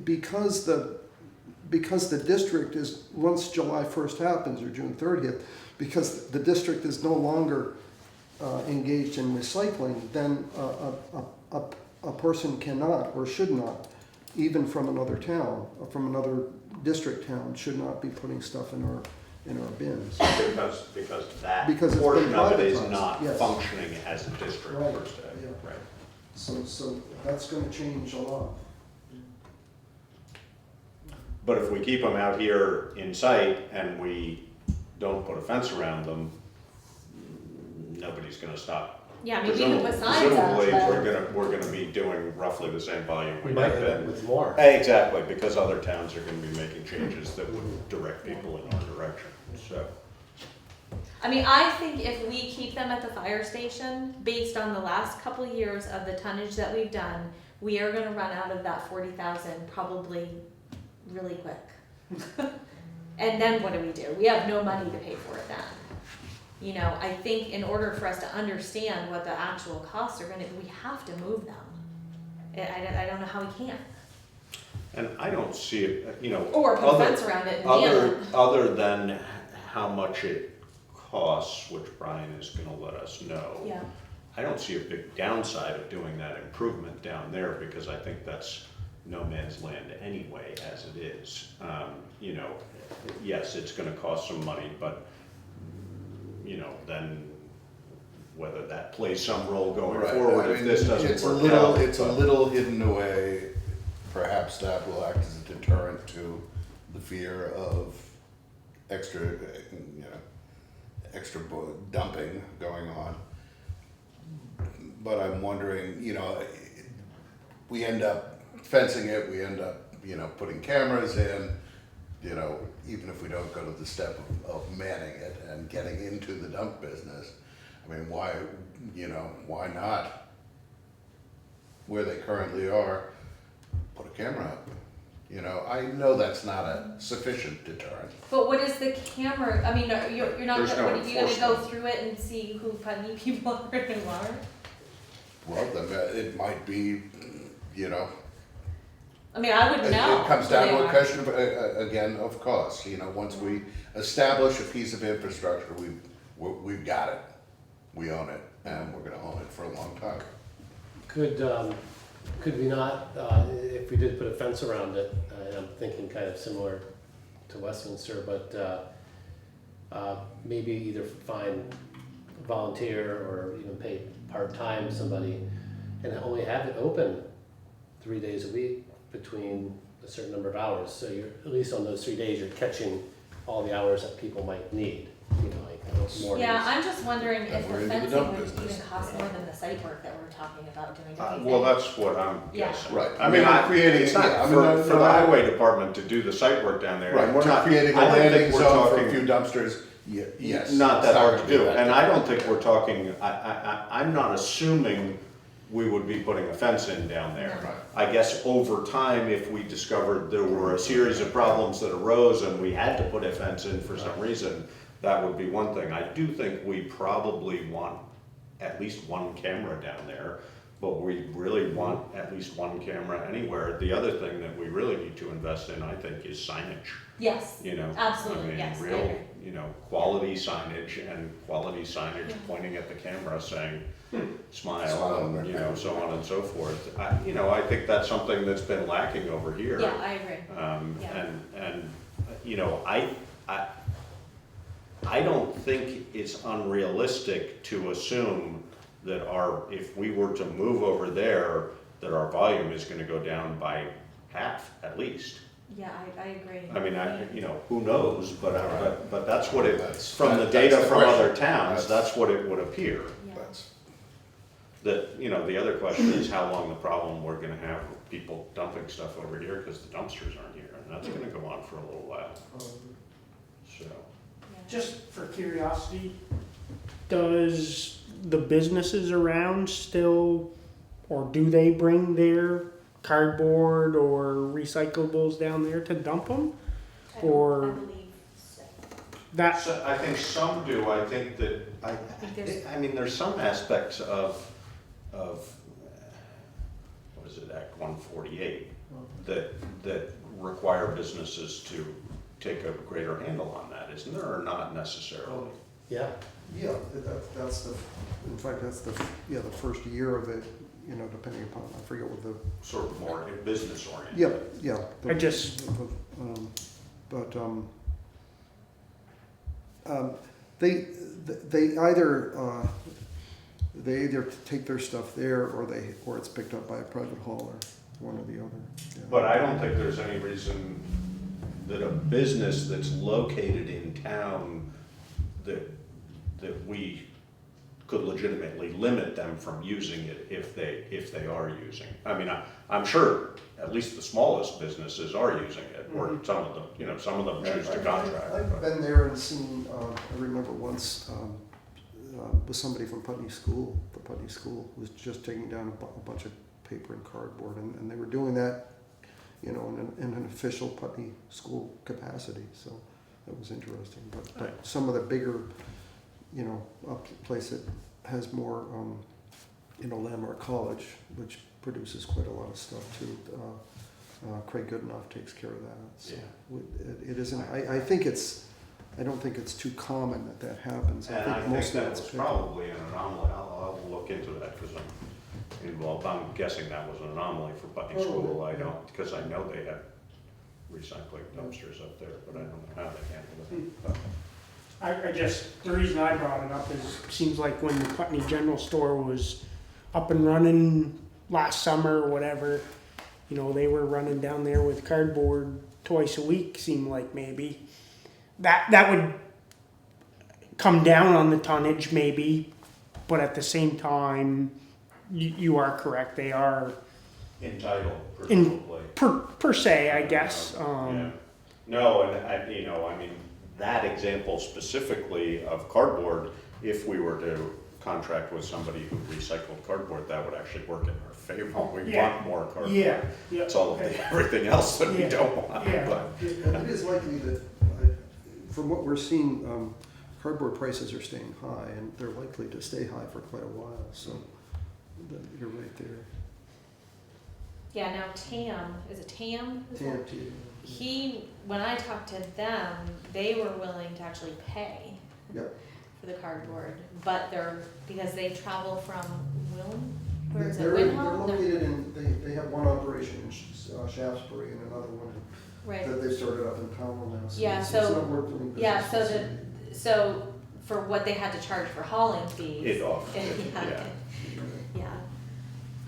because the district is, once July 1st happens, or June 30th, because the district is no longer engaged in recycling, then a person cannot or should not, even from another town, or from another district town, should not be putting stuff in our bins. Because that Because it's portion been of it is privatized, not yes. functioning as a district Right, per se. yeah. Right. So that's gonna change a lot. But if we keep them out here in sight and we don't put a fence around them, nobody's gonna stop. Yeah, I mean, we can put signs up, Presumably, but. we're gonna be doing roughly the same volume We we might have end up been. with more. Exactly, because other towns are gonna be making changes that would direct people in our direction, so. I mean, I think if we keep them at the fire station, based on the last couple of years of the tonnage that we've done, we are gonna run out of that 40,000 probably really quick. And then what do? We have no money to pay for it then. You know, I think in order for us to understand what the actual costs are gonna be, we have to move them. I don't know how we can. And I don't see it, you know. Or put a fence around it and nail it. Other than how much it costs, which Brian is gonna let us know. Yeah. I don't see a big downside of doing that improvement down there, because I think that's no man's land anyway, as it is. You know, yes, it's gonna cost some money, but, you know, then whether that plays some role going Right. forward, I if mean, this doesn't it's work out. It's a but- little hidden away. Perhaps that will act as a deterrent to the fear of extra, dumping going on. But I'm wondering, we end up fencing it, we end up, putting cameras in, even if we don't go to the step of manning it and getting into the dump business. I mean, why not, where they currently are, put a camera up? I know that's not a sufficient deterrent. But what is the camera, I mean, you're not, There's no what, are you gonna go enforcement. through it and see who funny people are and are? Well, then it might be, I mean, I would know. it comes who down they to a are. question of, again, of cost. Once we establish a piece of infrastructure, we've got it. We own it, and we're gonna own it for a long time. Could we not, if we did put a fence around it, and I'm thinking kind of similar to Westminster, but maybe either find a volunteer or even pay part-time somebody and only have it open 3 days a week between a certain number of hours. So you're, at least on those 3 days, you're catching all the hours that people might need, like mornings. Yeah, I'm just wondering And if we're the into the fencing dump would business. even cost more than the site work that we're talking about doing. Don't you Well, think? that's what I'm Yeah. guessing. Right. I mean, we're creating, it's not yeah, I mean, for no, the no, highway department to do the site work down there. Right, And we're to not creating a I don't think landing we're zone for a talking- few dumpsters, yes. Not it's that hard to gonna be do, that and I don't difficult. think we're talking, I'm not assuming we would be putting a fence in down there. Right. I guess over time, if we discovered there were a series of problems that arose and we had to put a fence in for some reason, that would be one thing. I do think we probably want at least one camera down there, but we really want at least one camera anywhere. The other thing that we really need to invest in, I think, is signage. Yes, You know, absolutely, I mean, yes, I real, agree. you know, quality signage and quality signage pointing at the camera saying, smile, Smile. and, you know, so on and so forth. I think that's something that's been lacking over here. Yeah, I agree. Yeah. And, you know, I don't think it's unrealistic to assume that if we were to move over there, that our volume is gonna go down by half at least. Yeah, I agree. I mean, who knows, but that's what That's- from the that's data the from question. other towns, that's what it would appear. Yeah. That's, The other question is how long the problem we're gonna have with people dumping stuff over here, because the dumpsters aren't here, and that's gonna go on for a little while, so. Just for curiosity, does the businesses around still, or do they bring their cardboard or recyclables down there to dump them? Or- I believe so. That, So I think some do, I think that, think there's- I mean, there's some aspects of, what is it, Act 148, that require businesses to take a greater handle on that, isn't there, or not necessarily? Yeah, Yeah, that's the, in fact, that's the first year of it, depending upon, I forget what the, Sort of more business oriented. yeah. I just- They either take their stuff there or it's picked up by a private hauler, one or the other. Yeah. But I don't think there's any reason that a business that's located in town that we could legitimately limit them from using it if they are using. I mean, I'm sure at least the smallest businesses are using it, or some of them choose to contract. I've but- been there and seen, I remember once, with somebody from Putney School, the Putney School was just taking down a bunch of paper and cardboard, and they were doing that, in an official Putney School capacity, so that was interesting. But Right. some of the bigger, a place that has more, Landmark College, which produces quite a lot of stuff too. Craig Goodenough takes care of that. So it isn't. I don't think it's too common that happens. And I think most of that it's was picked up. probably an anomaly. I'll look into that because I'm involved. I'm guessing that was an anomaly for Putney School. I don't, because I know they had recycling dumpsters up there, but I don't know how they handled it. But- the reason I brought it up is, it seems like when the Putney General Store was up and running last summer or whatever, they were running down there with cardboard twice a week, seemed like maybe. That would come down on the tonnage maybe, but at the same time, you are correct, they are Entitled, presumably. per se, I guess. Yeah. No, and I mean, that example specifically of cardboard, if we were to contract with somebody who recycled cardboard, that would actually work in our favor. We Yeah. want more cardboard. Yeah. It's all of everything else that we Yeah. don't want. Yeah. But It is likely that, from what we're seeing, cardboard prices are staying high, and they're likely to stay high for quite a while, so you're right there. Yeah, now Tam, is it Tam? TNT. When I talked to them, they were willing to actually pay Yep. for the cardboard, but because they travel from where is it, They're Winhall? No. located in, they have one operation in Shaftesbury and another one Right. that they started up in Powell now. Yeah, it's so- not worth doing business Yeah, so with the, somebody. so for what they had to charge for hauling fees. it off. Yeah. Yeah.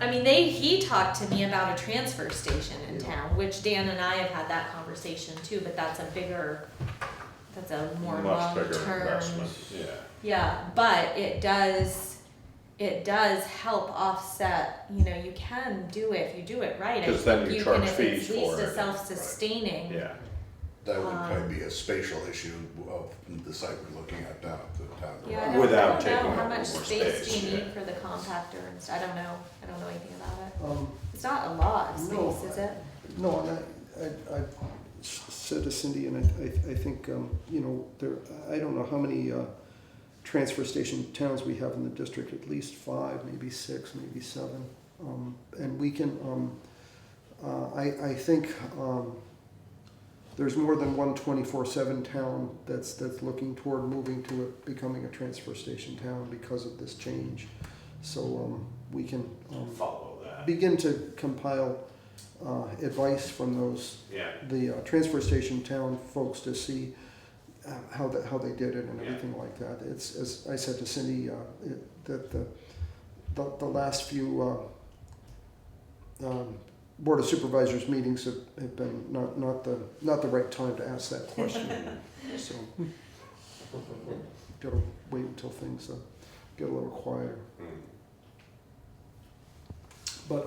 I mean, he talked to me about a transfer station in Yeah. town, which Dan and I have had that conversation too, but that's a more Much bigger long-term. investment, yeah. Yeah, but it does help offset, you can do it, if you do it right. I 'Cause then think you can, charge if it's fees at least for a it. self-sustaining. Yeah. that would probably be a spatial issue of the site we're looking at down at the town. Yeah, I don't, Without I don't taking know up how more much space do space, you need yeah. for the compactor and stuff. I don't know anything about it. Um, It's not a lot of No, space, is it? No, and said to Cindy, and I think, you know, I don't know how many transfer station towns we have in the district, at least 5, maybe 6, maybe 7. And we can, I think there's more than one 24/7 town that's looking toward moving to it, becoming a transfer station town because of this change. So we can Follow that. begin to compile advice from those Yeah. the transfer station town folks to see how they did it and Yeah. everything like that. It's, as I said to Cindy, that the last few Board of Supervisors meetings have been not the right time to ask that question. So gotta wait until things get a little quieter. But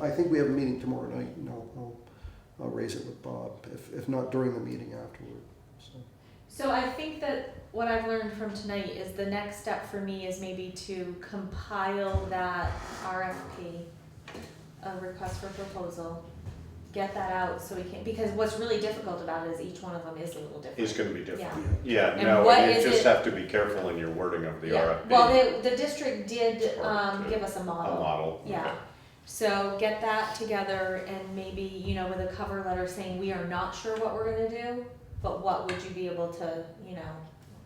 I think we have a meeting tomorrow night, and I'll raise it with Bob, if not during the meeting, afterward. So I think that what I've learned from tonight is the next step for me is maybe to compile that RFP, a request for proposal, get that out so we can, because what's really difficult about it is each one of them is a little different. It's gonna be different. Yeah. Yeah, And no, what and you is just it- have to be careful in your wording of the Yeah. RFP. Well, the district did give us a A model. model. Yeah. Okay. So get that together and maybe, you know, with a cover letter saying we are not sure what we're gonna do, but what would you be able to, you know,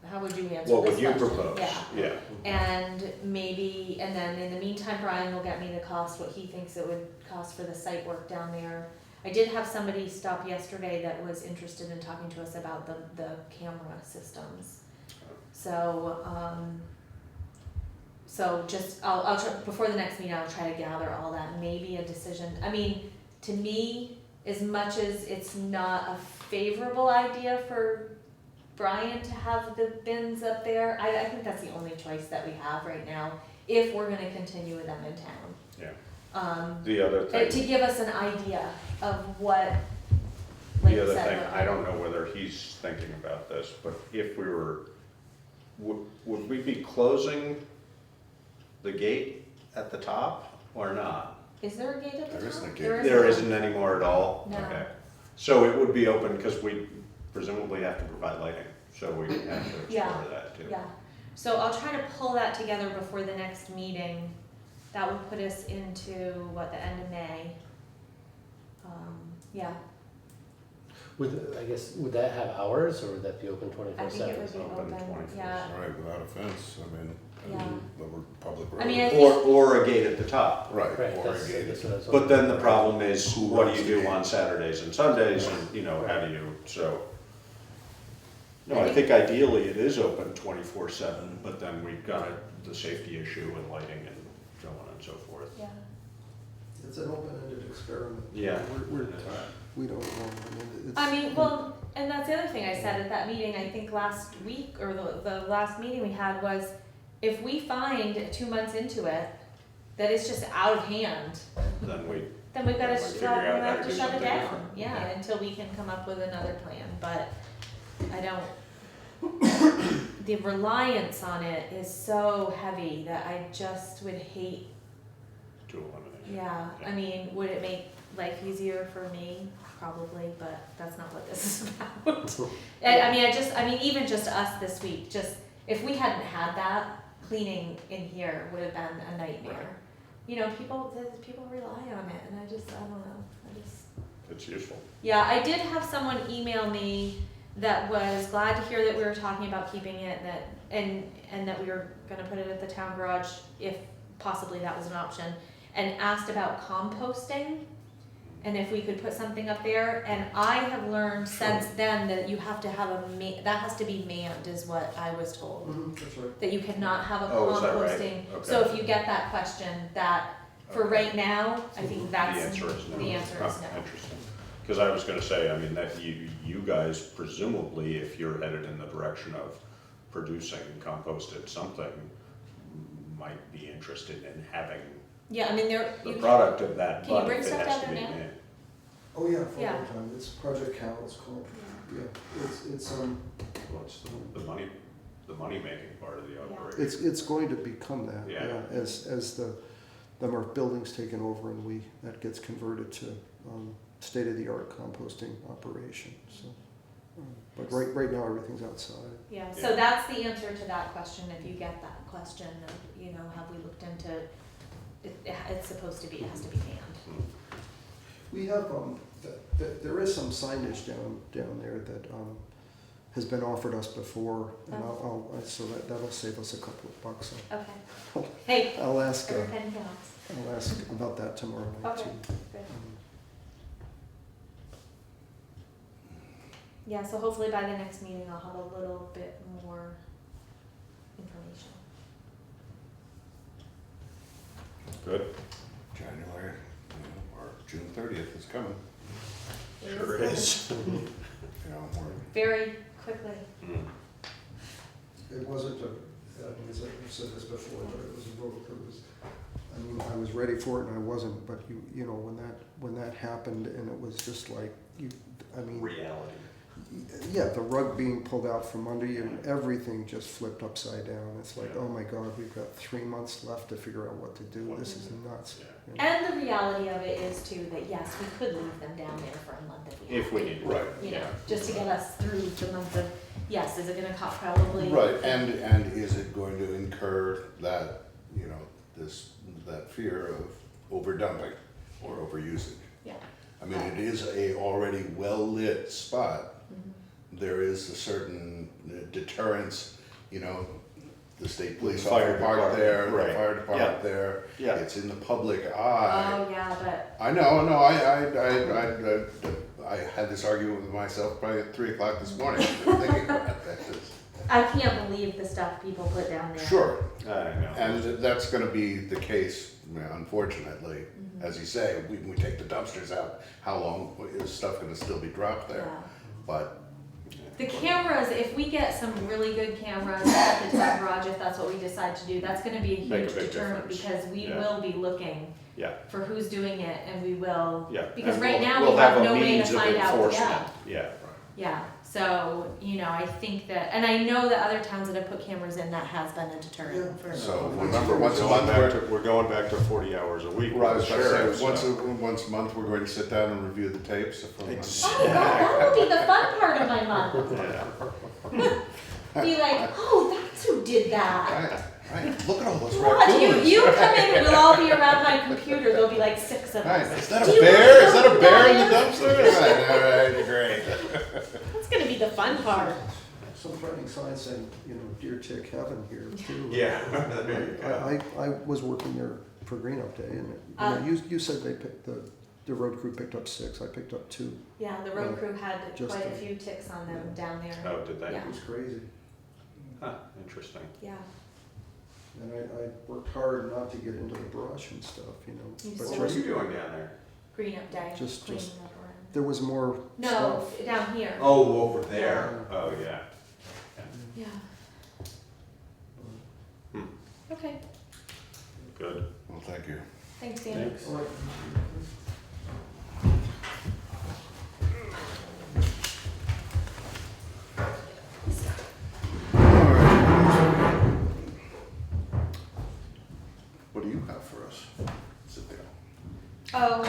how would you answer What this would you question? propose? Yeah. Yeah. And maybe, and then in the meantime, Brian will get me the cost, what he thinks it would cost for the site work down there. I did have somebody stop yesterday that was interested in talking to us about the camera systems. So, so just, I'll try, before the next meeting, I'll try to gather all that, maybe a decision. I mean, to me, as much as it's not a favorable idea for Brian to have the bins up there, I think that's the only choice that we have right now, if we're gonna continue with them in town. Yeah. The other thing. To give us an idea of what, like The you other said, thing, what- I don't know whether he's thinking about this, but if we were, would we be closing the gate at the top or not? Is there a gate at the top? There isn't a gate. There isn't anymore at all? No. Okay. So it would be open, because we presumably have to provide lighting, so we have to Yeah. explore that too. Yeah, so I'll try to pull that together before the next meeting. That would put us into, what, the end of May? Yeah, I guess, would that have hours, or would that be open I 24/7? think it would be open open, 24/7. yeah, All right, without a fence, I mean, Yeah. over public road. I mean, I think- Or a gate at the top. Right, Right, or that's, a gate. that's what I was But then the wondering. problem is, what do you do on Saturdays and Sundays, and, you know, how do you, so. No, I think ideally it is open 24/7, but then we've got the safety issue and lighting and so on and so forth. yeah. It's an open-ended experiment. Yeah. We don't know. It's, I mean, well, and that's the other thing I said at that meeting, I think last week, or the last meeting we had was, if we find 2 months into it, that it's just out of hand, Then we, then we've gotta, Then we figure out how have to to do shut it something down, different. yeah, Yeah. until we can come up with another plan, but I don't, the reliance on it is so heavy that I just would hate, to eliminate. yeah, I mean, would it make life easier for me? Probably, but that's not what this is about. I mean, even just us this week, just, if we hadn't had that, cleaning in here would have been a nightmare. Right. You know, people rely on it, and I don't know, It's useful. yeah, I did have someone email me that was glad to hear that we were talking about keeping it, and that we were gonna put it at the town garage if possibly that was an option, and asked about composting, and if we could put something up there, and I have learned since then that you have to have that has to be manned, is what I was told. That's right. That you cannot have a Oh, is that right? composting, Okay. so if you get that question, that, for Okay. right now, I think that's, The answer is no. the answer is Huh, no. Interesting. Because I was gonna say, I mean, that you guys presumably, if you're headed in the direction of producing composted something, might be interested in having Yeah, I mean, the product of that, Can you but bring if it stuff has down to be there now? made. Oh, yeah, for Yeah. a long time. It's Project Cal, it's called. Yeah, it's Well, it's the money making part of the operation. it's going to become that, Yeah. as the number of buildings taken over and that gets converted to state-of-the-art composting operation, so. But right now, everything's outside. Yeah, so that's the answer to that question, if you get that question, of, you know, have we looked into, it's supposed to be, it has to be canned. We have, there is some signage down there that, has been offered us before, and so that'll save us a couple of bucks. Okay. Hey, I'll ask, every penny counts. I'll ask about that tomorrow night Okay, too. good. Yeah, so hopefully by the next meeting I'll have a little bit more information. Good. January, or June 30th is coming, Sure is. you know, we're Very quickly. It wasn't I mean, as I've said this before, but it was a vote, I mean, I was ready for it and I wasn't, but you know, when that happened and it was just like, I mean. Reality. Yeah, the rug being pulled out from under you and everything just flipped upside down. It's like, oh my God, we've got 3 months left to figure out what to do. This is nuts. Yeah. You know? And the reality of it is too, that yes, we could leave them down there for a month if we had to. Need to. right. You know, just to get us through the month of, yes, is it gonna cost probably? Right, and is it going to incur that, you know, that fear of overdumping or overusage? Yeah. I mean, it is a already well-lit spot. There is a certain deterrence, you know, the state police Fire officer parked department, there, the right. fire department Yeah. there. Yeah. It's in the public eye. Oh, yeah, but, I know, I had this argument with myself probably at 3 o'clock this morning, thinking about that. I can't believe the stuff people put down there. Sure, I know. and that's gonna be the case, unfortunately. Mm-hmm. As you say, we take the dumpsters out, how long is stuff gonna still be dropped there? Yeah. But, The cameras, if we get some really good cameras at the town garage, if that's what we decide to do, that's gonna be a Make a huge big deterrent, difference. because we Yeah. will be looking Yeah, for who's doing it, and we will, yeah. because And right we'll- now we we'll have a no way to means of find out, enforcement. Yeah. yeah, so, you know, I think that, and I know that other towns that have put cameras in, that has been a deterrent for. so remember, We're once a going month, back we're going back to 40 hours a week. right, I was with about to sheriff, say, so- once a month, we're going to sit down and review the tapes. Oh, God, that will be the fun part of my month. Yeah. Be like, oh, that's who did that. Right, look at all those Watch, raccoons. you come in, we'll all be around my computer, there'll be like 6 of Right, us. is that Do a you bear? Is know that a who bear in that the is? dumpster? All right, great. That's gonna be the fun part. Some threatening signs saying, you know, deer tick heaven here too. Yeah. There you go. I was working there for Green Up Day and, you said they picked, the road crew picked up 6, I picked up 2. Yeah, the road crew had Just quite a a- few ticks on them down there. Oh, did they? Yeah. It was crazy. Huh, interesting. Yeah. And I worked hard not to get into the brush and stuff, you know. You but still- What were you doing down there? Green up day, Just- cleaning just- up around. There was more No, stuff. down here. Oh, over there. Oh, yeah. Yeah. Hmm. Okay, Good. Well, thank you. thanks, Dan. Thanks. All right. What do you have for us? Sit down. Oh,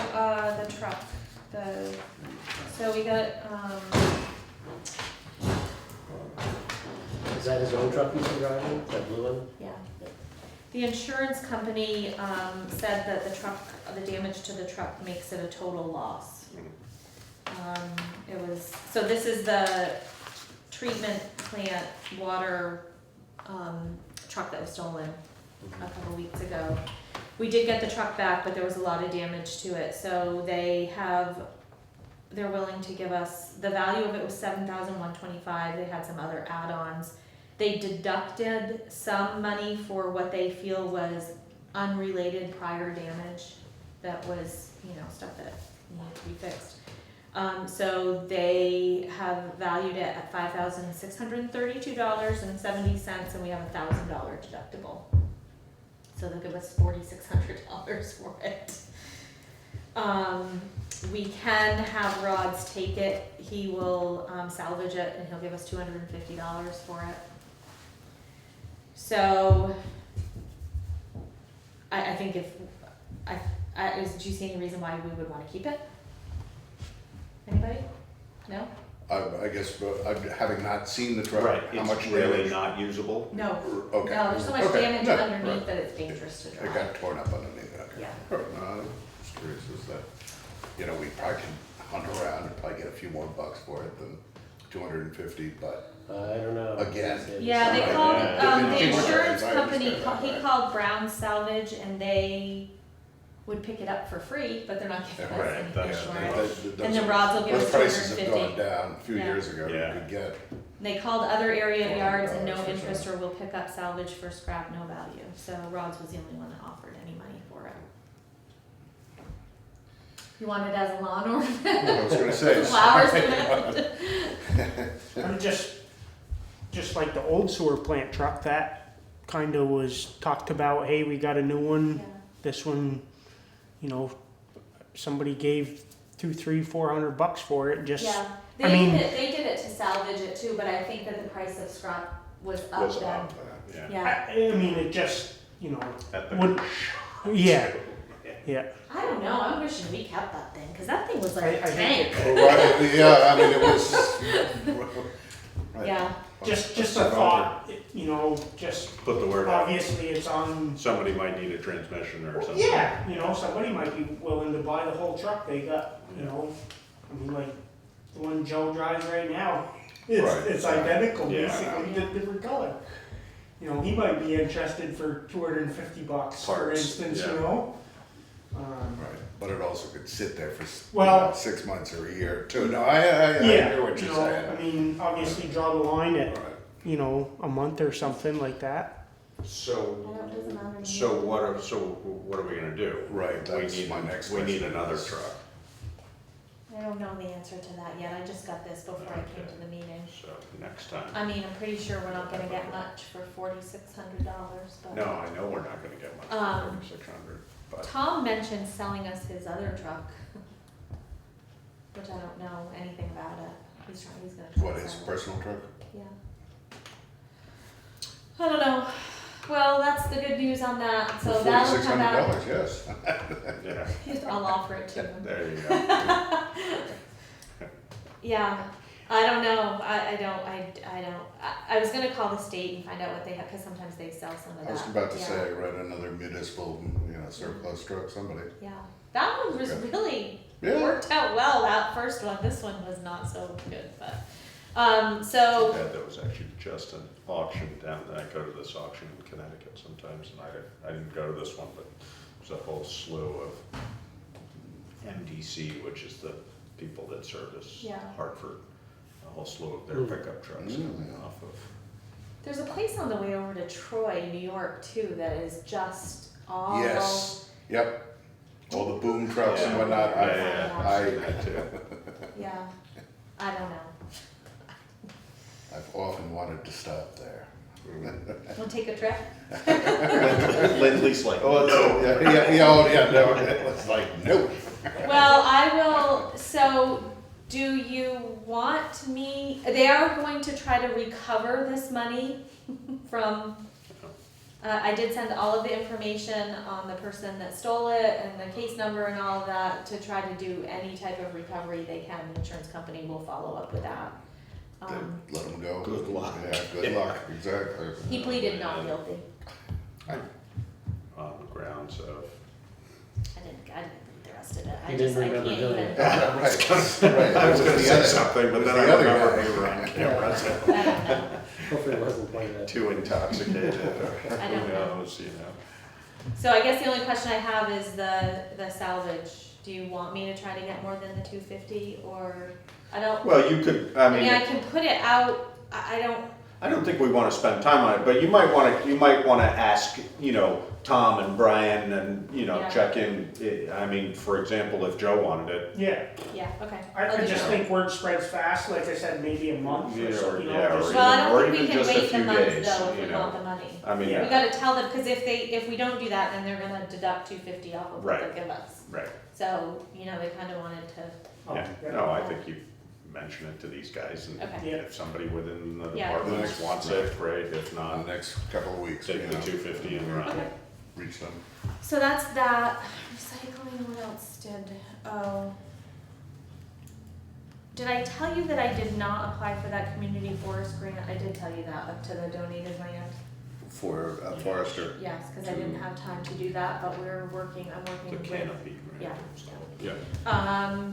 the truck, so we got, Is that his own truck he's been driving, that blue one? yeah. The insurance company, said that the truck, the damage to the truck makes it a total loss. It was, so this is the treatment plant water, truck that was stolen a couple weeks ago. We did get the truck back, but there was a lot of damage to it, so they're willing to give us, the value of it was $7,125, they had some other add-ons. They deducted some money for what they feel was unrelated prior damage that was, you know, stuff that needed to be fixed. So they have valued it at $5,632.70, and we have a $1,000 deductible. So they'll give us $4,600 for it. We can have Rods take it. He will salvage it, and he'll give us $250 for it. So I think if do you see any reason why we would want to keep it? Anybody? No? I guess, having not seen the truck, Right, how much it's really damage? not usable. No. Okay. No, there's so much Okay. damage No, underneath right. that it's dangerous to It drive. got torn up underneath, okay. Yeah. No, just curious, is that, we probably can hunt around and probably get a few more bucks for it than 250, but I don't know. Again. Yeah, they Right, called, yeah. the Yeah. insurance Yeah. company, Yeah. he called Brown Salvage and they would pick it up for free, but they're not giving us Right, anything that's- for Those- it. those And then are- rods will give us Those prices have 250. gone down a few Yeah. years ago, you Yeah. could get, They called other area yards and no $400 for interest sure. or will pick up salvage for scrap, no value. So Rods was the only one that offered any money for it. You want it as a lawn ornament? I was gonna say. Flowers in it? I'm just like the old sewer plant truck, that kinda was talked about, hey, we got a new one. Yeah. This one, somebody gave $200-400 for it, just. Yeah, I mean- they did it to salvage it too, but I think that the price of scrap was up Was then. up, yeah. Yeah, I mean, it just, At the- would, yeah, yeah. I don't know, I'm wishing we kept that thing, cause that thing was like a I think tank. Right, yeah, I mean, it was. Right. Yeah, Just a surrounded. thought, just Put the word out. obviously it's on. Somebody might need a transmission or something. Yeah, somebody might be willing to buy the whole truck they got, I mean, like, the one Joe drives right now, Right. it's identical, Yeah. basically, just different color. He might be interested for $250, for Parts, instance, yeah. Right, but it also could sit there for Well- 6 months or a year too. No, I Yeah, hear what you're I saying. mean, obviously draw the line at, Right. a month or something like that. So, it doesn't matter to me. so what are we gonna do? Right, We that's need, my next we need question. another truck, I don't know the answer to that yet, I just got this before I came to the meeting. so next time. I mean, I'm pretty sure we're not gonna get much for $4,600, but. No, I know we're not gonna get much for Um, 3,600, but. Tom mentioned selling us his other truck, which I don't know anything about it. He's gonna try What, to his sell it. personal truck? Yeah. I don't know. Well, that's the good news on that. So that'll come out. $4,600, yes. Yeah, I'll offer it to him. there you go. Yeah. I don't know. I don't. I was gonna call the state and find out what they have, because sometimes they sell some of that. I was about to Yeah. say, I read another municipal, surplus truck, somebody. Yeah. That one was Okay. really Yeah. worked out well. That first one. This one was not so good, but Too so bad there was actually just an auction down, I go to this auction in Connecticut sometimes, and I didn't go to this one, but there's a whole slew of MDC, which is the people that service Yeah. Hartford, a whole slew of their pickup trucks coming off of. there's a place on the way over to Troy, New York, too, that is just all. Yes, yep. All the boom trucks and Yeah. whatnot. Yeah, that too. Yeah. I don't know. I've often wanted to stop there. We'll take a trip. Lindley's like, Oh, no. no, it's like, nope. Well, I will, so do you want me, they are going to try to recover this money from, I did send all of the information on the person that stole it and the case number and all of that to try to do any type of recovery they can. The insurance company will follow up with that. Then let them go. Good luck. Yeah, good luck, exactly. He pleaded not guilty. On the grounds of. I didn't read the rest of it. He didn't remember doing it. Yeah, right, right. I was gonna The say other- something, but then I the other remember guy. we were on camera, so I don't know. Hopefully it wasn't quite that. too intoxicated, or I don't who know. knows, So I guess the only question I have is the salvage. Do you want me to try to get more than the 250, or I don't? Well, you could, I mean, I can put it out. I don't. I don't think we wanna spend time on it, but you might wanna ask, Tom and Brian and, Yeah. check in. I mean, for example, if Joe wanted it, Yeah, Yeah. Okay. I I'll do just that. think word spreads fast, like I said, maybe a month Yeah, or so, or- you know, yeah, just. or Well, I or don't think we even can just a wait the few month days, though if you we know. want the money. I mean, Yeah. We gotta tell them, because if we don't do that, then they're gonna deduct 250 off of what Right. they give us. right, So they kind of wanted to. Oh, yeah, no, I think you mention it to these guys, and Okay. Yeah. if somebody within the Yeah. departments wants it, great, if In not, the next couple of weeks, take the 250 and run. Okay. reach them. So that's that. Recycling. What else did? Oh. did I tell you that I did not apply for that community forest grant? I did tell you that, up to the donated land. For Forester. Yes, because I didn't have time to do that, but I'm The working with. canopy, right? Yeah. Yeah.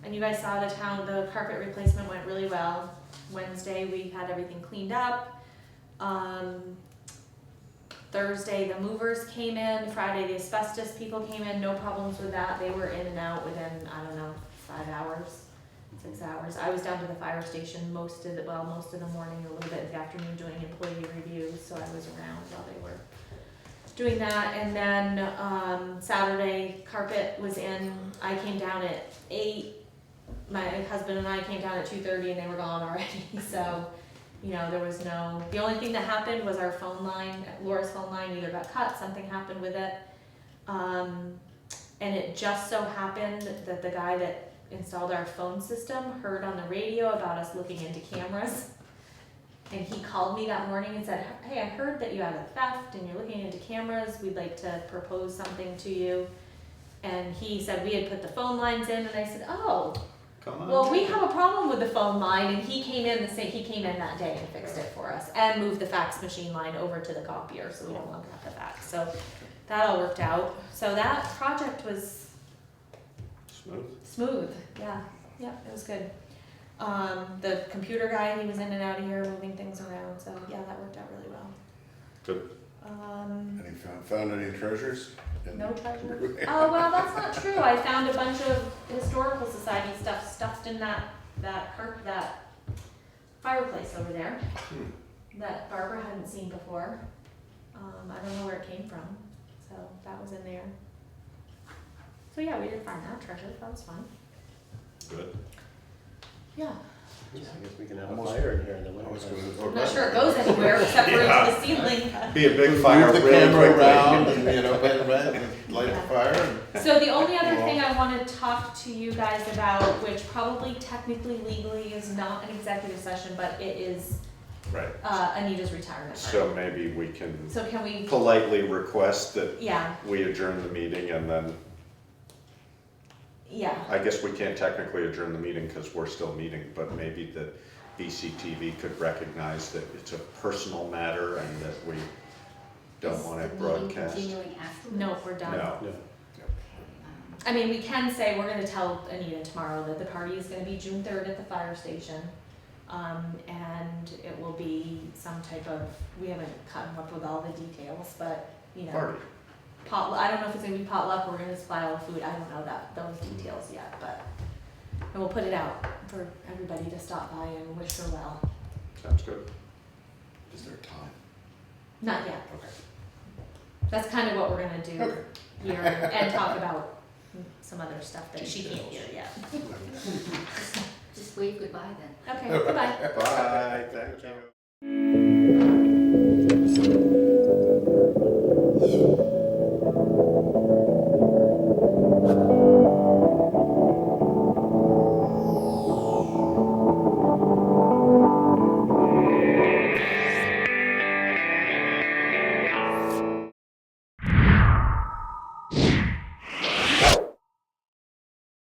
And you guys saw the carpet replacement went really well. Wednesday, we had everything cleaned up. Thursday, the movers came in. Friday, the asbestos people came in, no problems with that. They were in and out within, 5 hours, 6 hours. I was down to the fire station most of the morning, a little bit of the afternoon doing employee reviews, so I was around while they were doing that. And then, Saturday, carpet was in. I came down at 8. My husband and I came down at 2:30 and they were gone already, so, there was the only thing that happened was our phone line, Laura's phone line either got cut, something happened with it. And it just so happened that the guy that installed our phone system heard on the radio about us looking into cameras. And he called me that morning and said, hey, I heard that you had a theft and you're looking into cameras, we'd like to propose something to you. And he said we had put the phone lines in, and I said, oh, Come on. well, we have a problem with the phone line, and he came in that day and fixed it for us, and moved the fax machine line over to the copier, so we don't longer have the fax, so that all worked out. So that project was smooth, yeah, it was good. The computer guy, he was in and out of here moving things around, so yeah, that worked out really well. Good. Any found any treasures? No treasure. Oh, well, that's not true. I found a bunch of historical society stuff stuffed in that fireplace over there that Barbara hadn't seen before. I don't know where it came from, so that was in there. So yeah, we did find that treasure. That was fun. Good. Yeah. I guess we can have a fire in here in the winter. I'm not sure it goes anywhere except for into the ceiling. Be a big fire Move the really camera quickly. around and, and light the fire. So the only other thing I want to talk to you guys about, which probably technically legally is not an executive session, but it is Right. Anita's retirement party. So maybe we can So can we, politely request that yeah, we adjourn the meeting, and then, yeah. I guess we can't technically adjourn the meeting because we're still meeting, but maybe the VCTV could recognize that it's a personal matter and that we don't want it broadcast. No, we're done. No. No. I mean, we can say, we're gonna tell Anita tomorrow that the party is gonna be June 3rd at the fire station. And it will be some type of, we haven't come up with all the details, but, Party. I don't know if it's gonna be potluck or we're gonna supply all the food, I don't know those details yet, but, and we'll put it out for everybody to stop by and wish her well. Sounds good. Is there time? Not yet, Okay. that's kind of what we're gonna do Okay. here, and talk about some other stuff that she can't hear yet. Just wave goodbye then. Okay, goodbye. Bye, thank you.